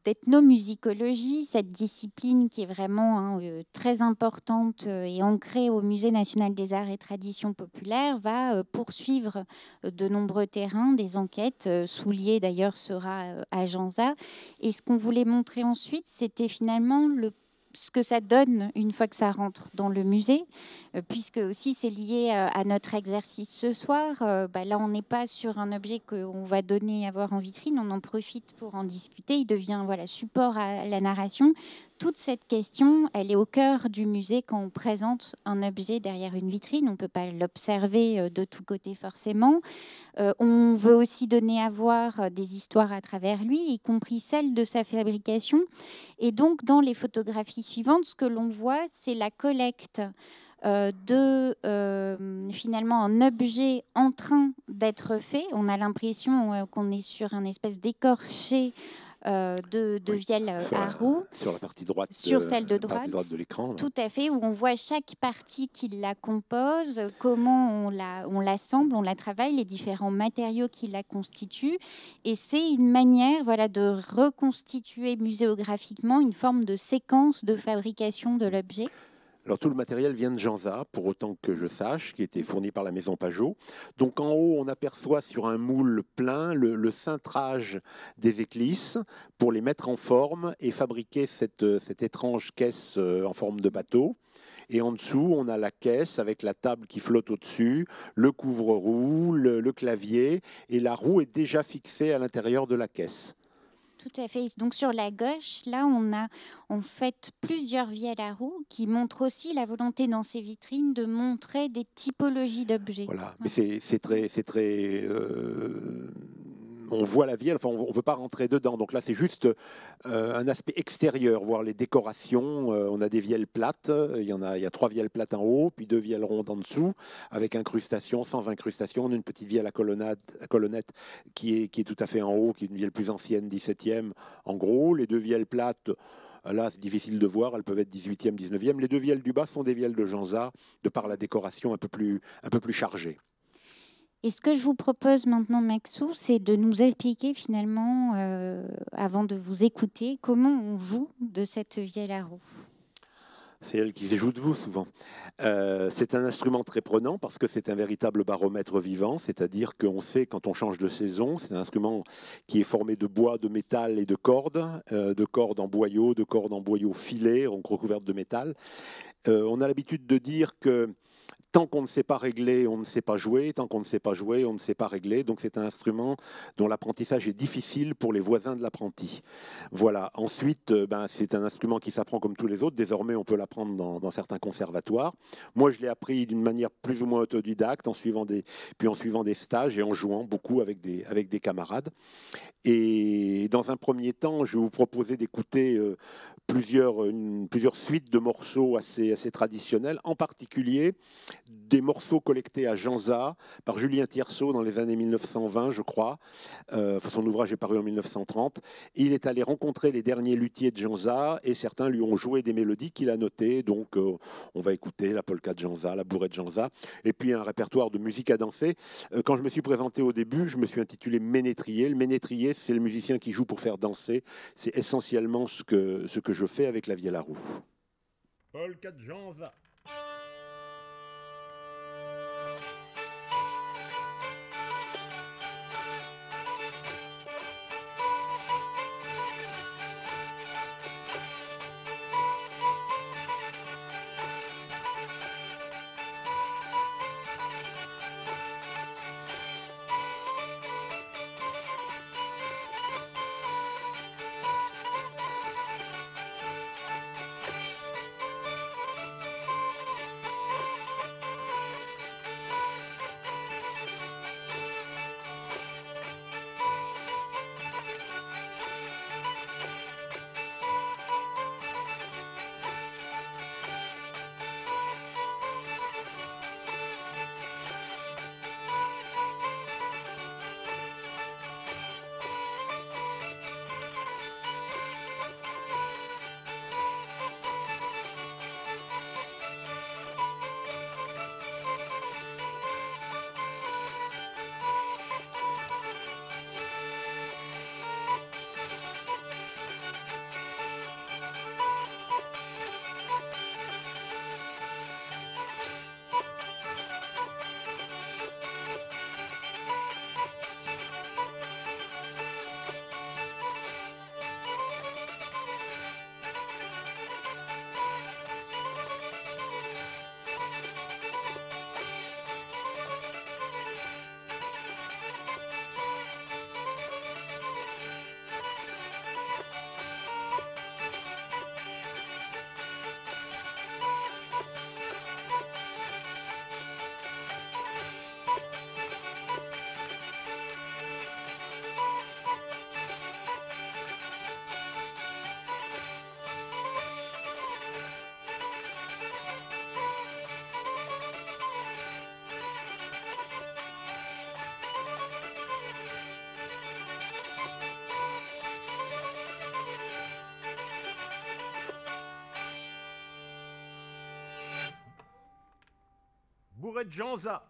Speaker 1: d'ethnomusicologie, cette discipline qui est vraiment très importante et ancrée au Musée national des arts et traditions populaires, va poursuivre de nombreux terrains, des enquêtes. Soulier d'ailleurs sera à Janza. Et ce qu'on voulait montrer ensuite, c'était finalement ce que ça donne une fois que ça rentre dans le musée, puisque aussi c'est lié à notre exercice ce soir. Là, on n'est pas sur un objet qu'on va donner à voir en vitrine, on en profite pour en discuter. Il devient support à la narration. Toute cette question, elle est au cœur du musée quand on présente un objet derrière une vitrine. On ne peut pas l'observer de tous côtés forcément. On veut aussi donner à voir des histoires à travers lui, y compris celles de sa fabrication. Et donc, dans les photographies suivantes, ce que l'on voit, c'est la collecte finalement un objet en train d'être fait. On a l'impression qu'on est sur un espèce d'écorché de vielle à roue.
Speaker 2: Sur la partie droite,
Speaker 1: sur celle de droite
Speaker 2: de l'écran.
Speaker 1: Tout à fait, où on voit chaque partie qui la compose, comment on l'assemble, on la travaille, les différents matériaux qui la constituent. Et c'est une manière de reconstituer muséographiquement une forme de séquence de fabrication de l'objet.
Speaker 2: Alors tout le matériel vient de Janza, pour autant que je sache, qui était fourni par la maison Pajot. Donc en haut, on aperçoit sur un moule plein le cintrage des éclisses pour les mettre en forme et fabriquer cette étrange caisse en forme de bateau. Et en dessous, on a la caisse avec la table qui flotte au-dessus, le couvre-roue, le clavier, et la roue est déjà fixée à l'intérieur de la caisse.
Speaker 1: tout à fait. Donc sur la gauche, là, on a en fait plusieurs vielles à roue qui montrent aussi la volonté dans ces vitrines de montrer des typologies d'objets.
Speaker 2: Voilà,
Speaker 1: Ouais.
Speaker 2: mais c'est très on voit la vielle, enfin on ne peut pas rentrer dedans. Donc là, c'est juste un aspect extérieur, voir les décorations. On a des vielles plates, il y a 3 vielles plates en haut, puis 2 vielles rondes en dessous, avec incrustation, sans incrustation. On a une petite vielle à colonnette qui est tout à fait en haut, qui est une vielle plus ancienne, 17e en gros. Les 2 vielles plates, là, c'est difficile de voir, elles peuvent être 18e, 19e. Les 2 vielles du bas sont des vielles de Janza, de par la décoration un peu plus chargée.
Speaker 1: Et ce que je vous propose maintenant, Maxou, c'est de nous expliquer finalement, avant de vous écouter, comment on joue de cette vielle à roue.
Speaker 2: C'est elle qui joue de vous souvent. C'est un instrument très prenant parce que c'est un véritable baromètre vivant, c'est-à-dire qu'on sait quand on change de saison. C'est un instrument qui est formé de bois, de métal et de cordes en boyau, de cordes en boyau filées, recouvertes de métal. On a l'habitude de dire que tant qu'on ne sait pas régler, on ne sait pas jouer. Tant qu'on ne sait pas jouer, on ne sait pas régler. Donc c'est un instrument dont l'apprentissage est difficile pour les voisins de l'apprenti. Voilà. Ensuite, c'est un instrument qui s'apprend comme tous les autres. Désormais, on peut l'apprendre dans certains conservatoires. Moi, je l'ai appris d'une manière plus ou moins autodidacte, en suivant des stages et en jouant beaucoup avec des camarades. Et dans un premier temps, je vais vous proposer d'écouter plusieurs suites de morceaux assez traditionnels, en particulier des morceaux collectés à Janza par Julien Tierceau dans les années 1920, je crois. Son ouvrage est paru en 1930. Il est allé rencontrer les derniers luthiers de Janza et certains lui ont joué des mélodies qu'il a notées. Donc, on va écouter la polka de Janza, la bourrée de Janza, et puis un répertoire de musique à danser. Quand je me suis présenté au début, je me suis intitulé Ménétrier. Le ménétrier, c'est le musicien qui joue pour faire danser. C'est essentiellement ce que je fais avec la vielle à roue. Polka de Janza. Bourrée de Janza.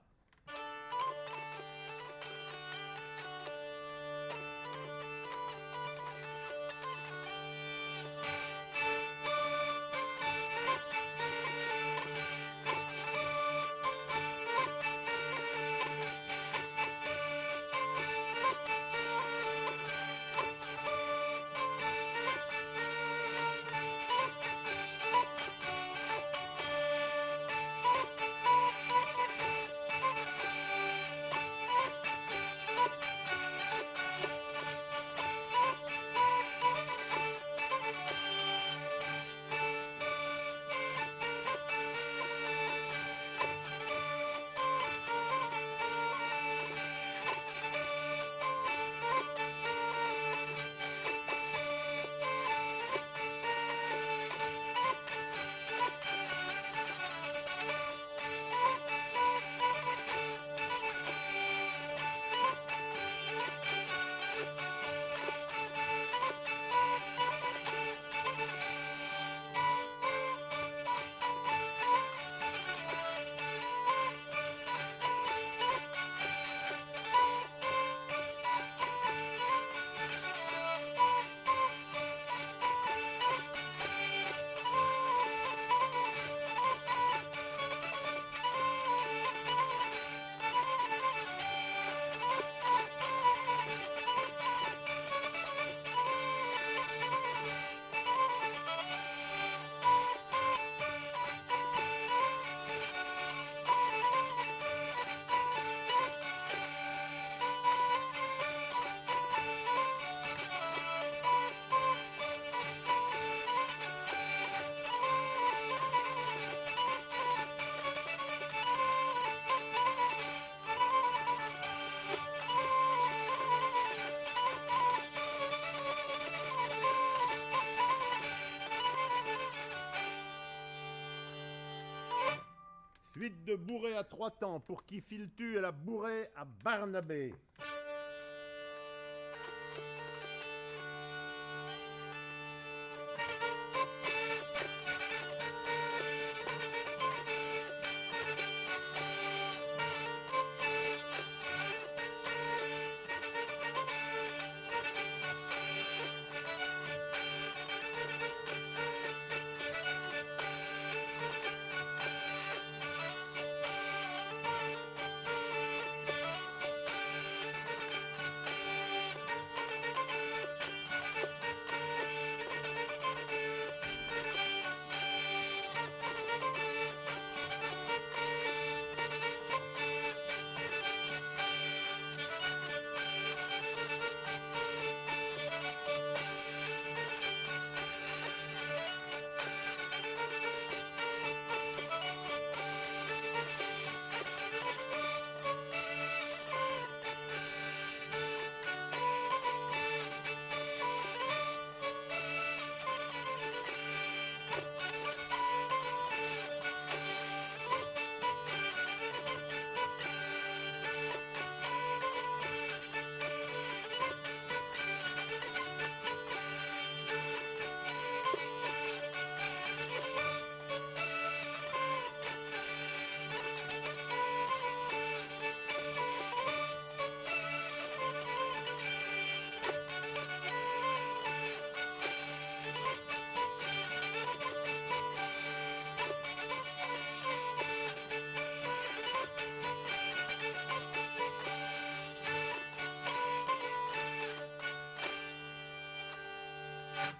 Speaker 2: bourrée à 3 temps pour qui files-tu et la bourrée à Barnabé.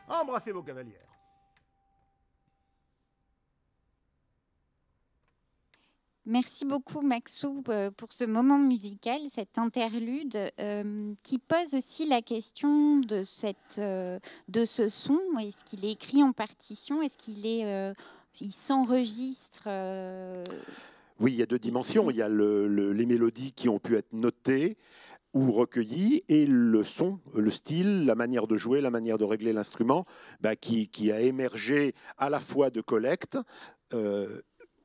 Speaker 2: Embrassez vos cavalières.
Speaker 1: Merci beaucoup Maxou pour ce moment musical, cette interlude qui pose aussi la question de ce son. Est-ce qu'il est écrit en partition? Est-ce il s'enregistre
Speaker 2: Oui, il y a 2 dimensions. Il y a les mélodies qui ont pu être notées ou recueillies et le son, le style, la manière de jouer, la manière de régler l'instrument qui a émergé à la fois de collecte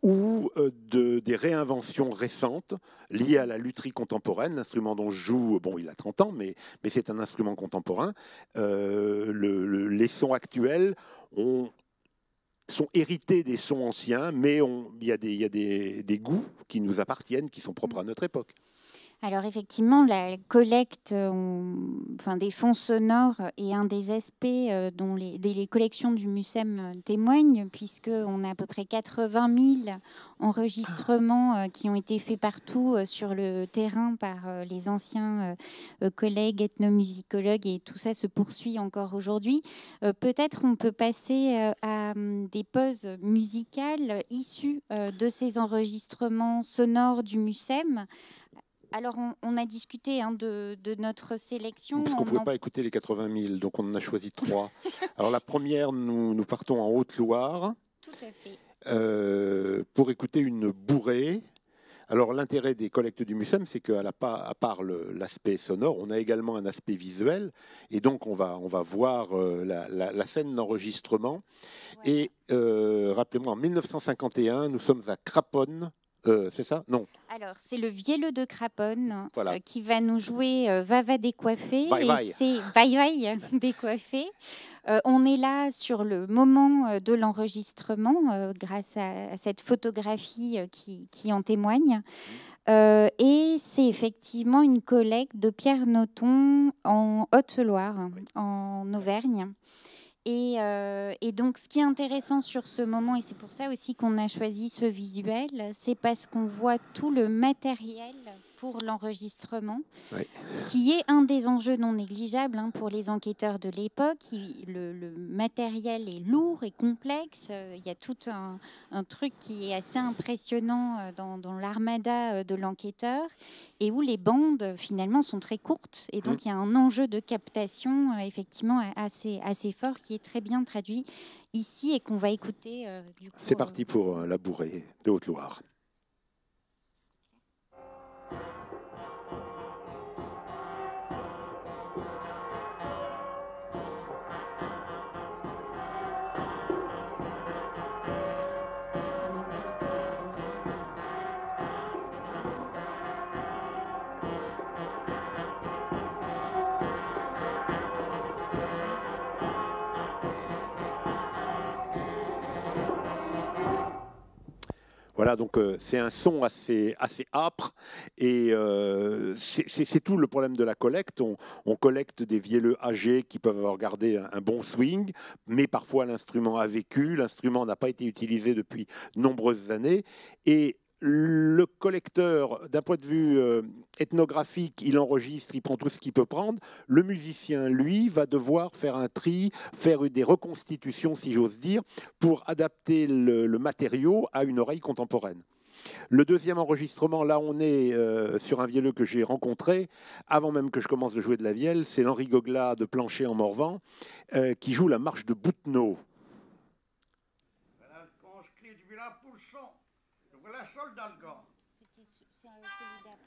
Speaker 2: ou des réinventions récentes liées à la lutherie contemporaine, l'instrument dont je joue, bon, il a 30 ans, mais c'est un instrument contemporain. Les sons actuels sont hérités des sons anciens, mais il y a des goûts qui nous appartiennent, qui sont propres à notre époque.
Speaker 1: Alors effectivement, la collecte des fonds sonores est un des aspects dont les collections du MUSEM témoignent, puisqu'on a à peu près 80 000 enregistrements qui ont été faits partout sur le terrain par les anciens collègues ethnomusicologues, et tout ça se poursuit encore aujourd'hui. Peut-être on peut passer à des pauses musicales issues de ces enregistrements sonores du MUSEM. Alors, on a discuté de notre sélection.
Speaker 2: Parce qu'on ne pouvait pas écouter les 80 000, donc on en a choisi 3. Alors, la première, nous partons en Haute-Loire.
Speaker 1: Tout à fait.
Speaker 2: Pour écouter une bourrée. Alors, l'intérêt des collectes du MUSEM, c'est qu'à part l'aspect sonore, on a également un aspect visuel. Et donc, on va voir la scène d'enregistrement. Voilà. Et rappelez-moi, en 1951, nous sommes à Craponne. C'est ça? Non.
Speaker 1: Alors, c'est le Vielleux de Craponne
Speaker 2: voilà.
Speaker 1: Qui va nous jouer Va décoiffer.
Speaker 2: Vai.
Speaker 1: C'est Vai décoiffer. On est là sur le moment de l'enregistrement grâce à cette photographie qui en témoigne. Et c'est effectivement une collecte de Pierre Noton en Haute-Loire, oui. En Auvergne. Et donc, ce qui est intéressant sur ce moment, et c'est pour ça aussi qu'on a choisi ce visuel, c'est parce qu'on voit tout le matériel pour l'enregistrement, oui. Qui est un des enjeux non négligeables pour les enquêteurs de l'époque. Le matériel est lourd et complexe. Il y a tout un truc qui est assez impressionnant dans l'armada de l'enquêteur, et où les bandes, finalement, sont très courtes. Et donc, il y a un enjeu de captation, effectivement, assez fort, qui est très bien traduit ici et qu'on va écouter.
Speaker 2: C'est parti pour la bourrée de Haute-Loire. Voilà, donc c'est un son assez âpre et c'est tout le problème de la collecte. On collecte des vielleux âgés qui peuvent avoir gardé un bon swing, mais parfois l'instrument a vécu, l'instrument n'a pas été utilisé depuis de nombreuses années et le collecteur, d'un point de vue ethnographique, il enregistre, il prend tout ce qu'il peut prendre. Le musicien, lui, va devoir faire un tri, faire des reconstitutions, si j'ose dire, pour adapter le matériau à une oreille contemporaine. Le deuxième enregistrement, là on est sur un vielleux que j'ai rencontré, avant même que je commence de jouer de la vielle, c'est l'Henri Gogla de Plancher en Morvan, qui joue la marche de Boutenot.
Speaker 3: Voilà le conscrit du village pour le son. Voilà seul dans le gars.
Speaker 1: C'était celui d'après.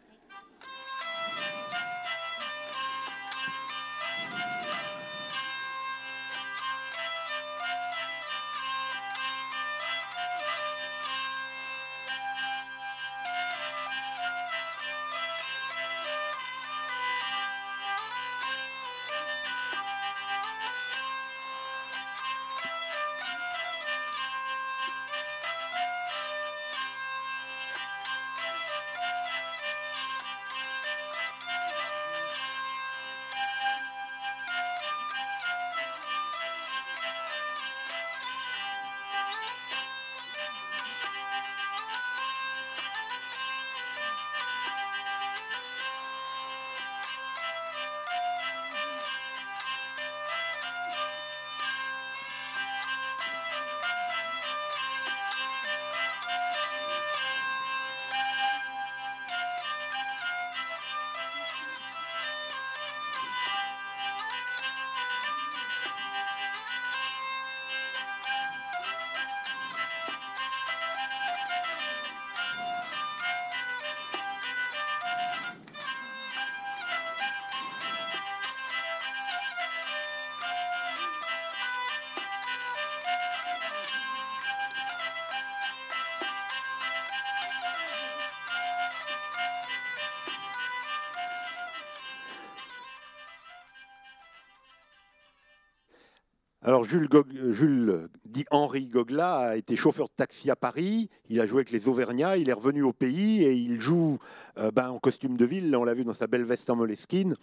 Speaker 2: Alors Jules dit Henri Gogla a été chauffeur de taxi à Paris, il a joué avec les Auvergnats, il est revenu au pays et il joue en costume de ville, on l'a vu dans sa belle veste en moleskine.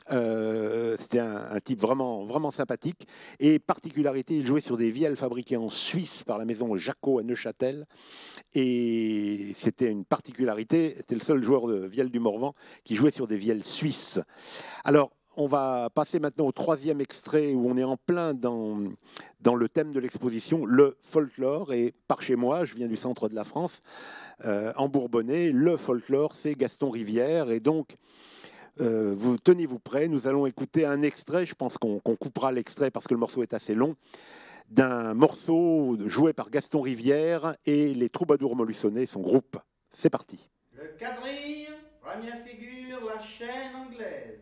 Speaker 2: C'était un type vraiment, vraiment sympathique. Et particularité, il jouait sur des vielles fabriquées en Suisse par la maison Jacot à Neuchâtel. Et c'était une particularité, c'était le seul joueur de vielle du Morvan qui jouait sur des vielles suisses. Alors, on va passer maintenant au troisième extrait où on est en plein dans le thème de l'exposition, le folklore. Et par chez moi, je viens du centre de la France, en Bourbonnais, le folklore, c'est Gaston Rivière. Et donc, vous tenez-vous prêts, nous allons écouter un extrait, je pense qu'on coupera l'extrait parce que le morceau est assez long, d'un morceau joué par Gaston Rivière et les Troubadours Molusonnais, son groupe. C'est parti.
Speaker 3: Le quadrille, première figure, la chaîne anglaise.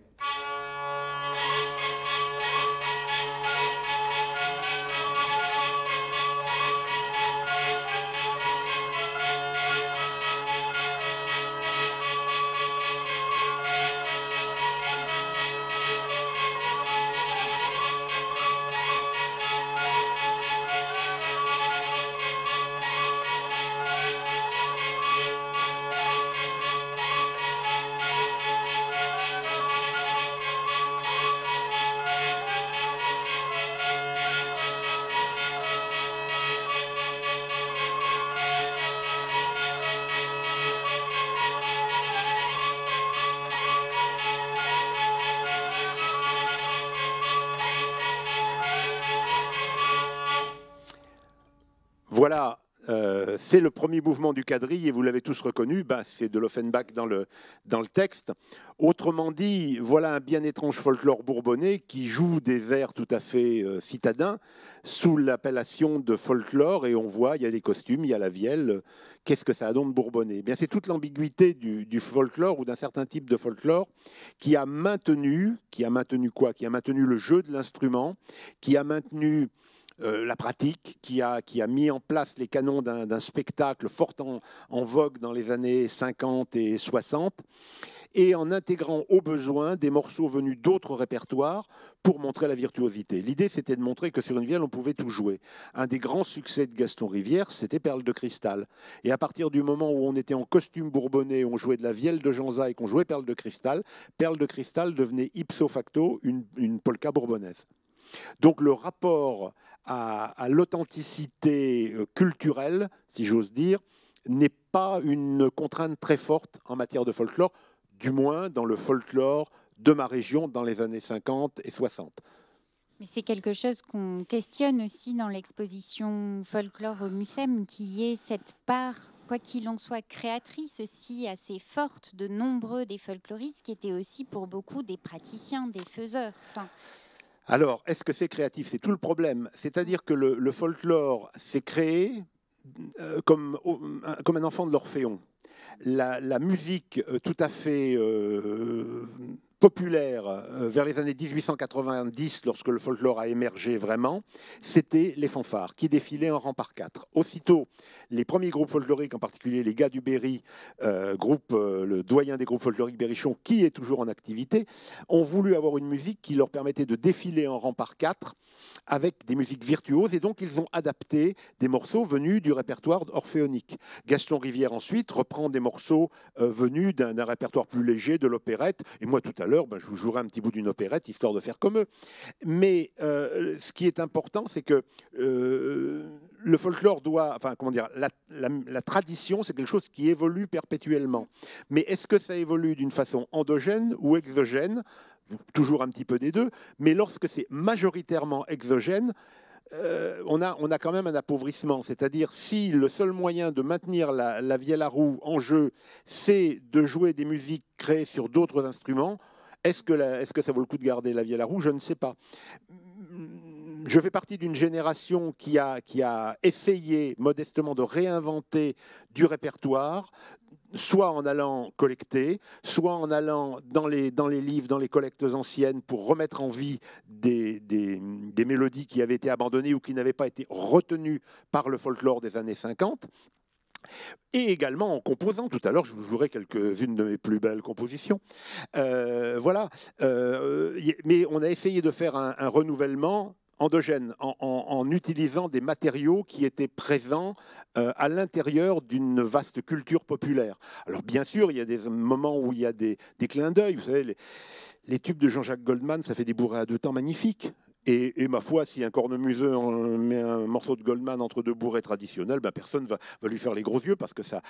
Speaker 2: Voilà, c'est le premier mouvement du quadrille et vous l'avez tous reconnu, c'est de l'Offenbach dans le texte. Autrement dit, voilà un bien étrange folklore bourbonnais qui joue des airs tout à fait citadins sous l'appellation de folklore et on voit, il y a les costumes, il y a la vielle. Qu'est-ce que ça a donc de bourbonnais ? Bien, c'est toute l'ambiguïté du folklore ou d'un certain type de folklore qui a maintenu quoi ? Qui a maintenu le jeu de l'instrument, qui a maintenu la pratique, qui a mis en place les canons d'un spectacle fort en vogue dans les années 50 et 60. et en intégrant au besoin des morceaux venus d'autres répertoires pour montrer la virtuosité. L'idée, c'était de montrer que sur une vielle, on pouvait tout jouer. Un des grands succès de Gaston Rivière, c'était Perles de cristal. Et à partir du moment où on était en costume bourbonnais, on jouait de la vielle de Janza et qu'on jouait Perles de cristal devenait ipso facto une polka bourbonnaise. Donc le rapport à l'authenticité culturelle, si j'ose dire, n'est pas une contrainte très forte en matière de folklore, du moins dans le folklore de ma région dans les années 50 et 60.
Speaker 1: Mais c'est quelque chose qu'on questionne aussi dans l'exposition folklore au MUSEM, qui est cette part, quoi qu'il en soit, créatrice aussi assez forte de nombreux des folkloristes qui étaient aussi pour beaucoup des praticiens, des faiseurs. Enfin...
Speaker 2: Alors, est-ce que c'est créatif? C'est tout le problème. C'est-à-dire que le folklore s'est créé comme un enfant de l'Orphéon. La musique tout à fait populaire vers les années 1890, lorsque le folklore a émergé vraiment, c'était les fanfares qui défilaient en rang par quatre. Aussitôt, les premiers groupes folkloriques, en particulier les gars du Berry, le doyen des groupes folkloriques Berrichon, qui est toujours en activité, ont voulu avoir une musique qui leur permettait de défiler en rang par quatre avec des musiques virtuoses, et donc ils ont adapté des morceaux venus du répertoire orphéonique. Gaston Rivière ensuite reprend des morceaux venus d'un répertoire plus léger, de l'opérette, et moi tout à l'heure, je vous jouerai un petit bout d'une opérette, histoire de faire comme eux. Mais ce qui est important, c'est que le folklore doit, enfin comment dire, la tradition, c'est quelque chose qui évolue perpétuellement. Mais est-ce que ça évolue d'une façon endogène ou exogène? Toujours un petit peu des deux, mais lorsque c'est majoritairement exogène, on a quand même un appauvrissement. C'est-à-dire, si le seul moyen de maintenir la vielle à roue en jeu, c'est de jouer des musiques créées sur d'autres instruments, est-ce que ça vaut le coup de garder la vielle à roue? Je ne sais pas. Je fais partie d'une génération qui a essayé modestement de réinventer du répertoire, soit en allant collecter, soit en allant dans les livres, dans les collectes anciennes, pour remettre en vie des mélodies qui avaient été abandonnées ou qui n'avaient pas été retenues par le folklore des années 50. Et également en composant. Tout à l'heure, je vous jouerai quelques-unes de mes plus belles compositions. Voilà. Mais on a essayé de faire un renouvellement endogène, en utilisant des matériaux qui étaient présents à l'intérieur d'une vaste culture populaire. Alors bien sûr, il y a des moments où il y a des clins d'œil. Vous savez, les tubes de Jean-Jacques Goldman, ça fait des bourrées à deux temps magnifiques. Et ma foi, si un cornemuseux met un morceau de Goldman entre deux bourrées traditionnelles, personne va lui faire les gros yeux parce que ça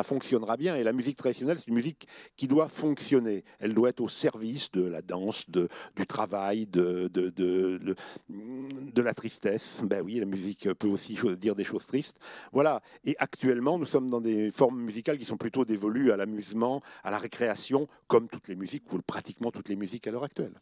Speaker 2: fonctionnera bien. Et la musique traditionnelle, c'est une musique qui doit fonctionner. Elle doit être au service de la danse, du travail, de la tristesse. Ben oui, la musique peut aussi dire des choses tristes. Voilà. Et actuellement, nous sommes dans des formes musicales qui sont plutôt dévolues à l'amusement, à la récréation, comme toutes les musiques, ou pratiquement toutes les musiques à l'heure actuelle.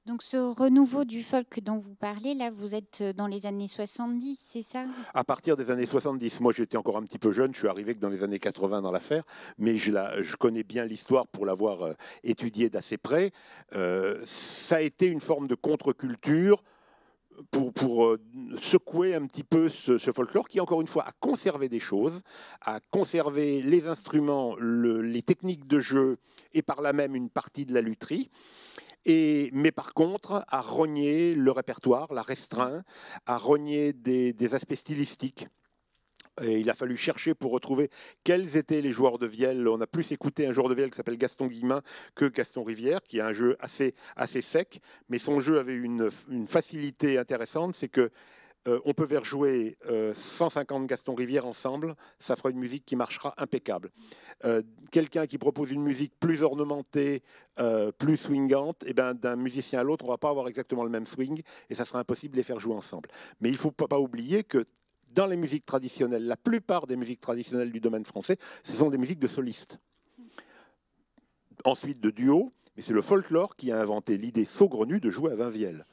Speaker 1: Donc ce renouveau du folk dont vous parlez, là, vous êtes dans les années 70, c'est ça?
Speaker 2: À partir des années 70. Moi, j'étais encore un petit peu jeune, je suis arrivé que dans les années 80 dans l'affaire, mais je connais bien l'histoire pour l'avoir étudiée d'assez près. Ça a été une forme de contre-culture pour secouer un petit peu ce folklore qui, encore une fois, a conservé des choses, a conservé les instruments, les techniques de jeu et par là même une partie de la lutherie. Mais par contre, à rogner le répertoire, l'a restreint, à rogner des aspects stylistiques. Et il a fallu chercher pour retrouver quels étaient les joueurs de vielle. On a plus écouté un joueur de vielle qui s'appelle Gaston Guillemin que Gaston Rivière, qui a un jeu assez sec, mais son jeu avait une facilité intéressante, c'est que on peut faire jouer 150 Gaston Rivière ensemble, ça fera une musique qui marchera impeccable. Quelqu'un qui propose une musique plus ornementée, plus swingante, et d'un musicien à l'autre, on ne va pas avoir exactement le même swing, et ça sera impossible de les faire jouer ensemble. Mais il ne faut pas oublier que dans les musiques traditionnelles, la plupart des musiques traditionnelles du domaine français, ce sont des musiques de solistes. Ensuite de duo, mais c'est le folklore qui a inventé l'idée saugrenue de jouer à 20 vielles.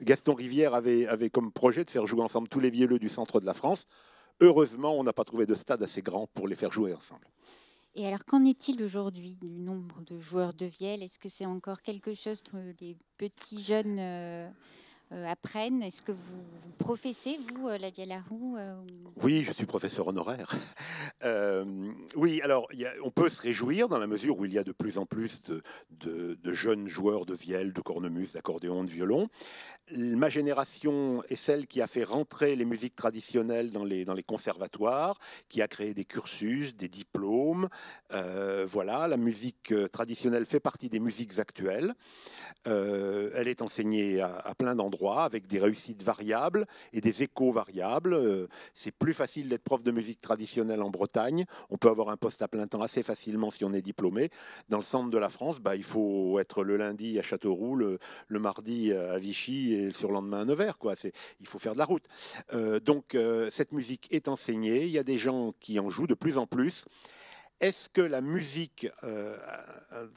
Speaker 2: Gaston Rivière avait comme projet de faire jouer ensemble tous les vielleux du centre de la France. Heureusement, on n'a pas trouvé de stade assez grand pour les faire jouer ensemble.
Speaker 1: Et alors, qu'en est-il aujourd'hui du nombre de joueurs de vielle? Est-ce que c'est encore quelque chose que les petits jeunes apprennent. Est-ce que vous professez, vous, la vielle à roue
Speaker 2: Oui, je suis professeur honoraire. Oui, alors on peut se réjouir dans la mesure où il y a de plus en plus de jeunes joueurs de vielle, de cornemuse, d'accordéon, de violon. Ma génération est celle qui a fait rentrer les musiques traditionnelles dans les conservatoires, qui a créé des cursus, des diplômes. Voilà, la musique traditionnelle fait partie des musiques actuelles. Elle est enseignée à plein d'endroits avec des réussites variables et des échos variables. C'est plus facile d'être prof de musique traditionnelle en Bretagne. On peut avoir un poste à plein temps assez facilement si on est diplômé. Dans le centre de la France, il faut être le lundi à Châteauroux, le mardi à Vichy et le surlendemain à Nevers. Il faut faire de la route. Donc cette musique est enseignée. Il y a des gens qui en jouent de plus en plus. Est-ce que la musique,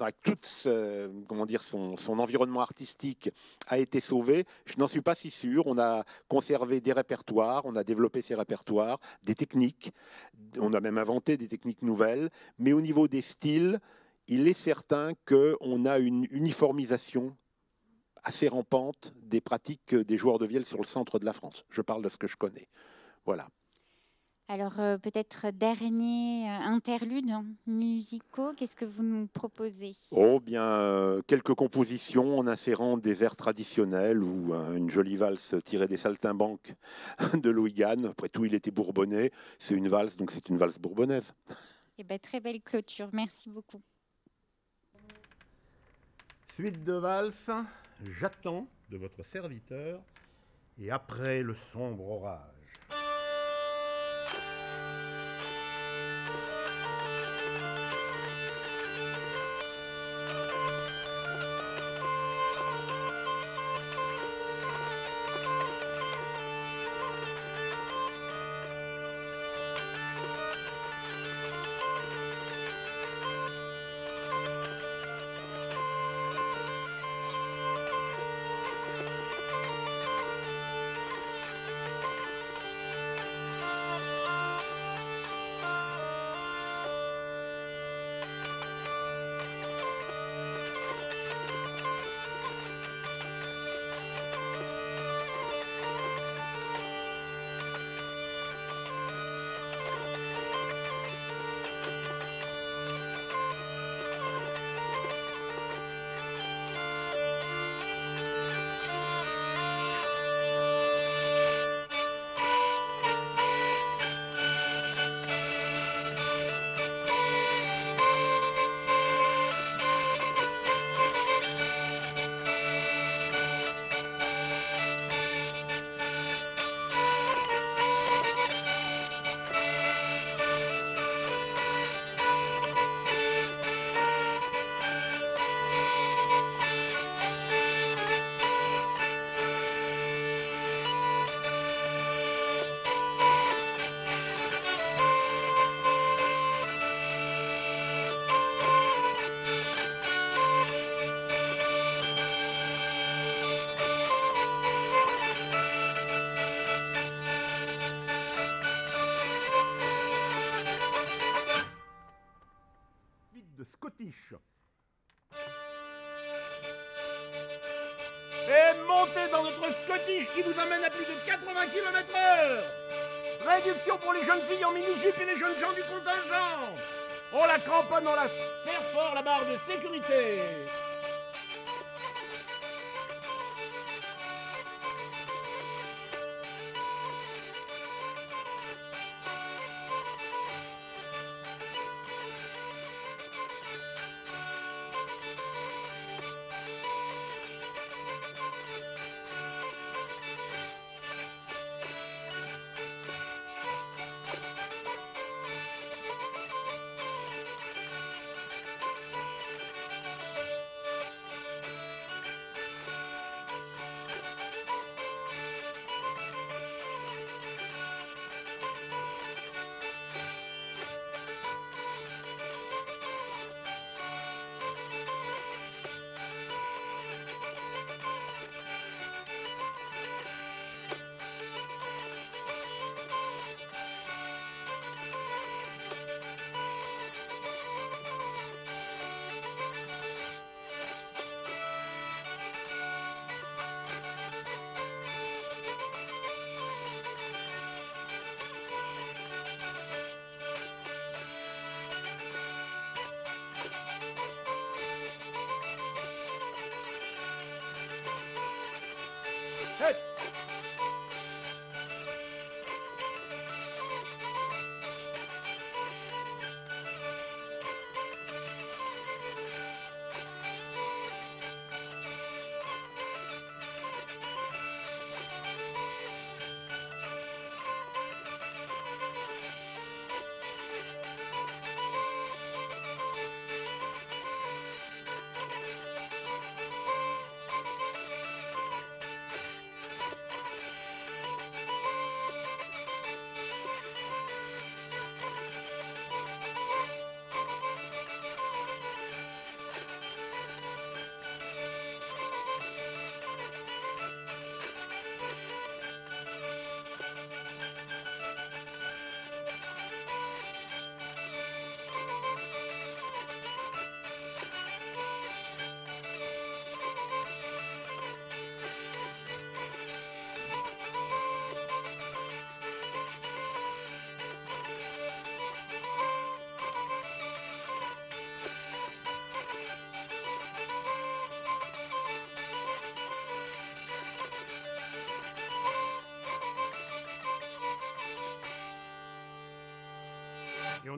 Speaker 2: avec tout son environnement artistique, a été sauvée? Je n'en suis pas si sûr. On a conservé des répertoires, on a développé ces répertoires, des techniques, on a même inventé des techniques nouvelles, mais au niveau des styles, il est certain qu'on a une uniformisation assez rampante des pratiques des joueurs de vielle sur le centre de la France. Je parle de ce que je connais. Voilà.
Speaker 1: Alors, peut-être dernier interlude musicaux, qu'est-ce que vous nous proposez?
Speaker 2: Oh bien, quelques compositions en insérant des airs traditionnels ou une jolie valse tirée des saltimbanques de Louis Gann. Après tout, il était bourbonnais. C'est une valse, donc c'est une valse bourbonnaise.
Speaker 1: Eh ben, très belle clôture, merci beaucoup.
Speaker 4: Suite de valse, j'attends de votre serviteur et après le sombre orage. Scottish. Et montez dans notre Scottish qui vous amène à plus de 80 km/h. Réduction pour les jeunes filles en mini-jupe et les jeunes gens du contingent. On la cramponne, on la serre fort la barre de sécurité.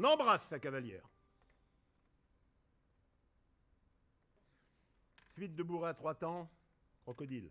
Speaker 4: embrasse sa cavalière. Suite de bourrée à 3 temps, crocodile.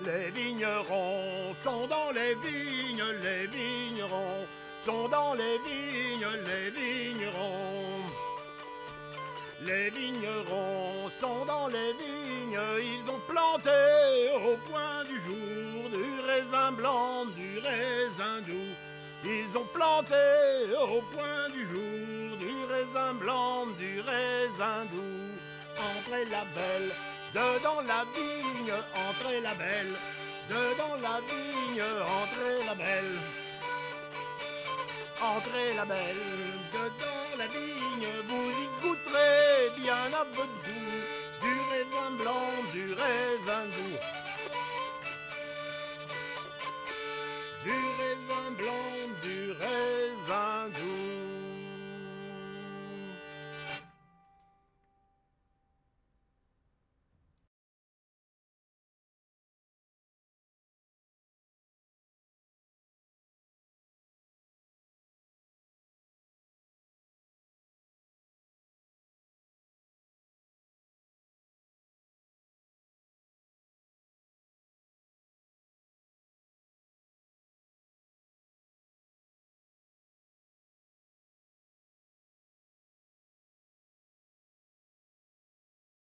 Speaker 4: Les vignerons sont dans les vignes, les vignerons sont dans les vignes, les vignerons. Les vignerons sont dans les vignes, ils ont planté au point du jour du raisin blanc, du raisin doux. Ils ont planté au point du jour du raisin blanc, du raisin doux. Entrez la belle, dedans la vigne, entrez la belle, dedans la vigne, entrez la belle. Entrez la belle, dedans la vigne, vous y goûterez bien à votre goût, du raisin blanc, du raisin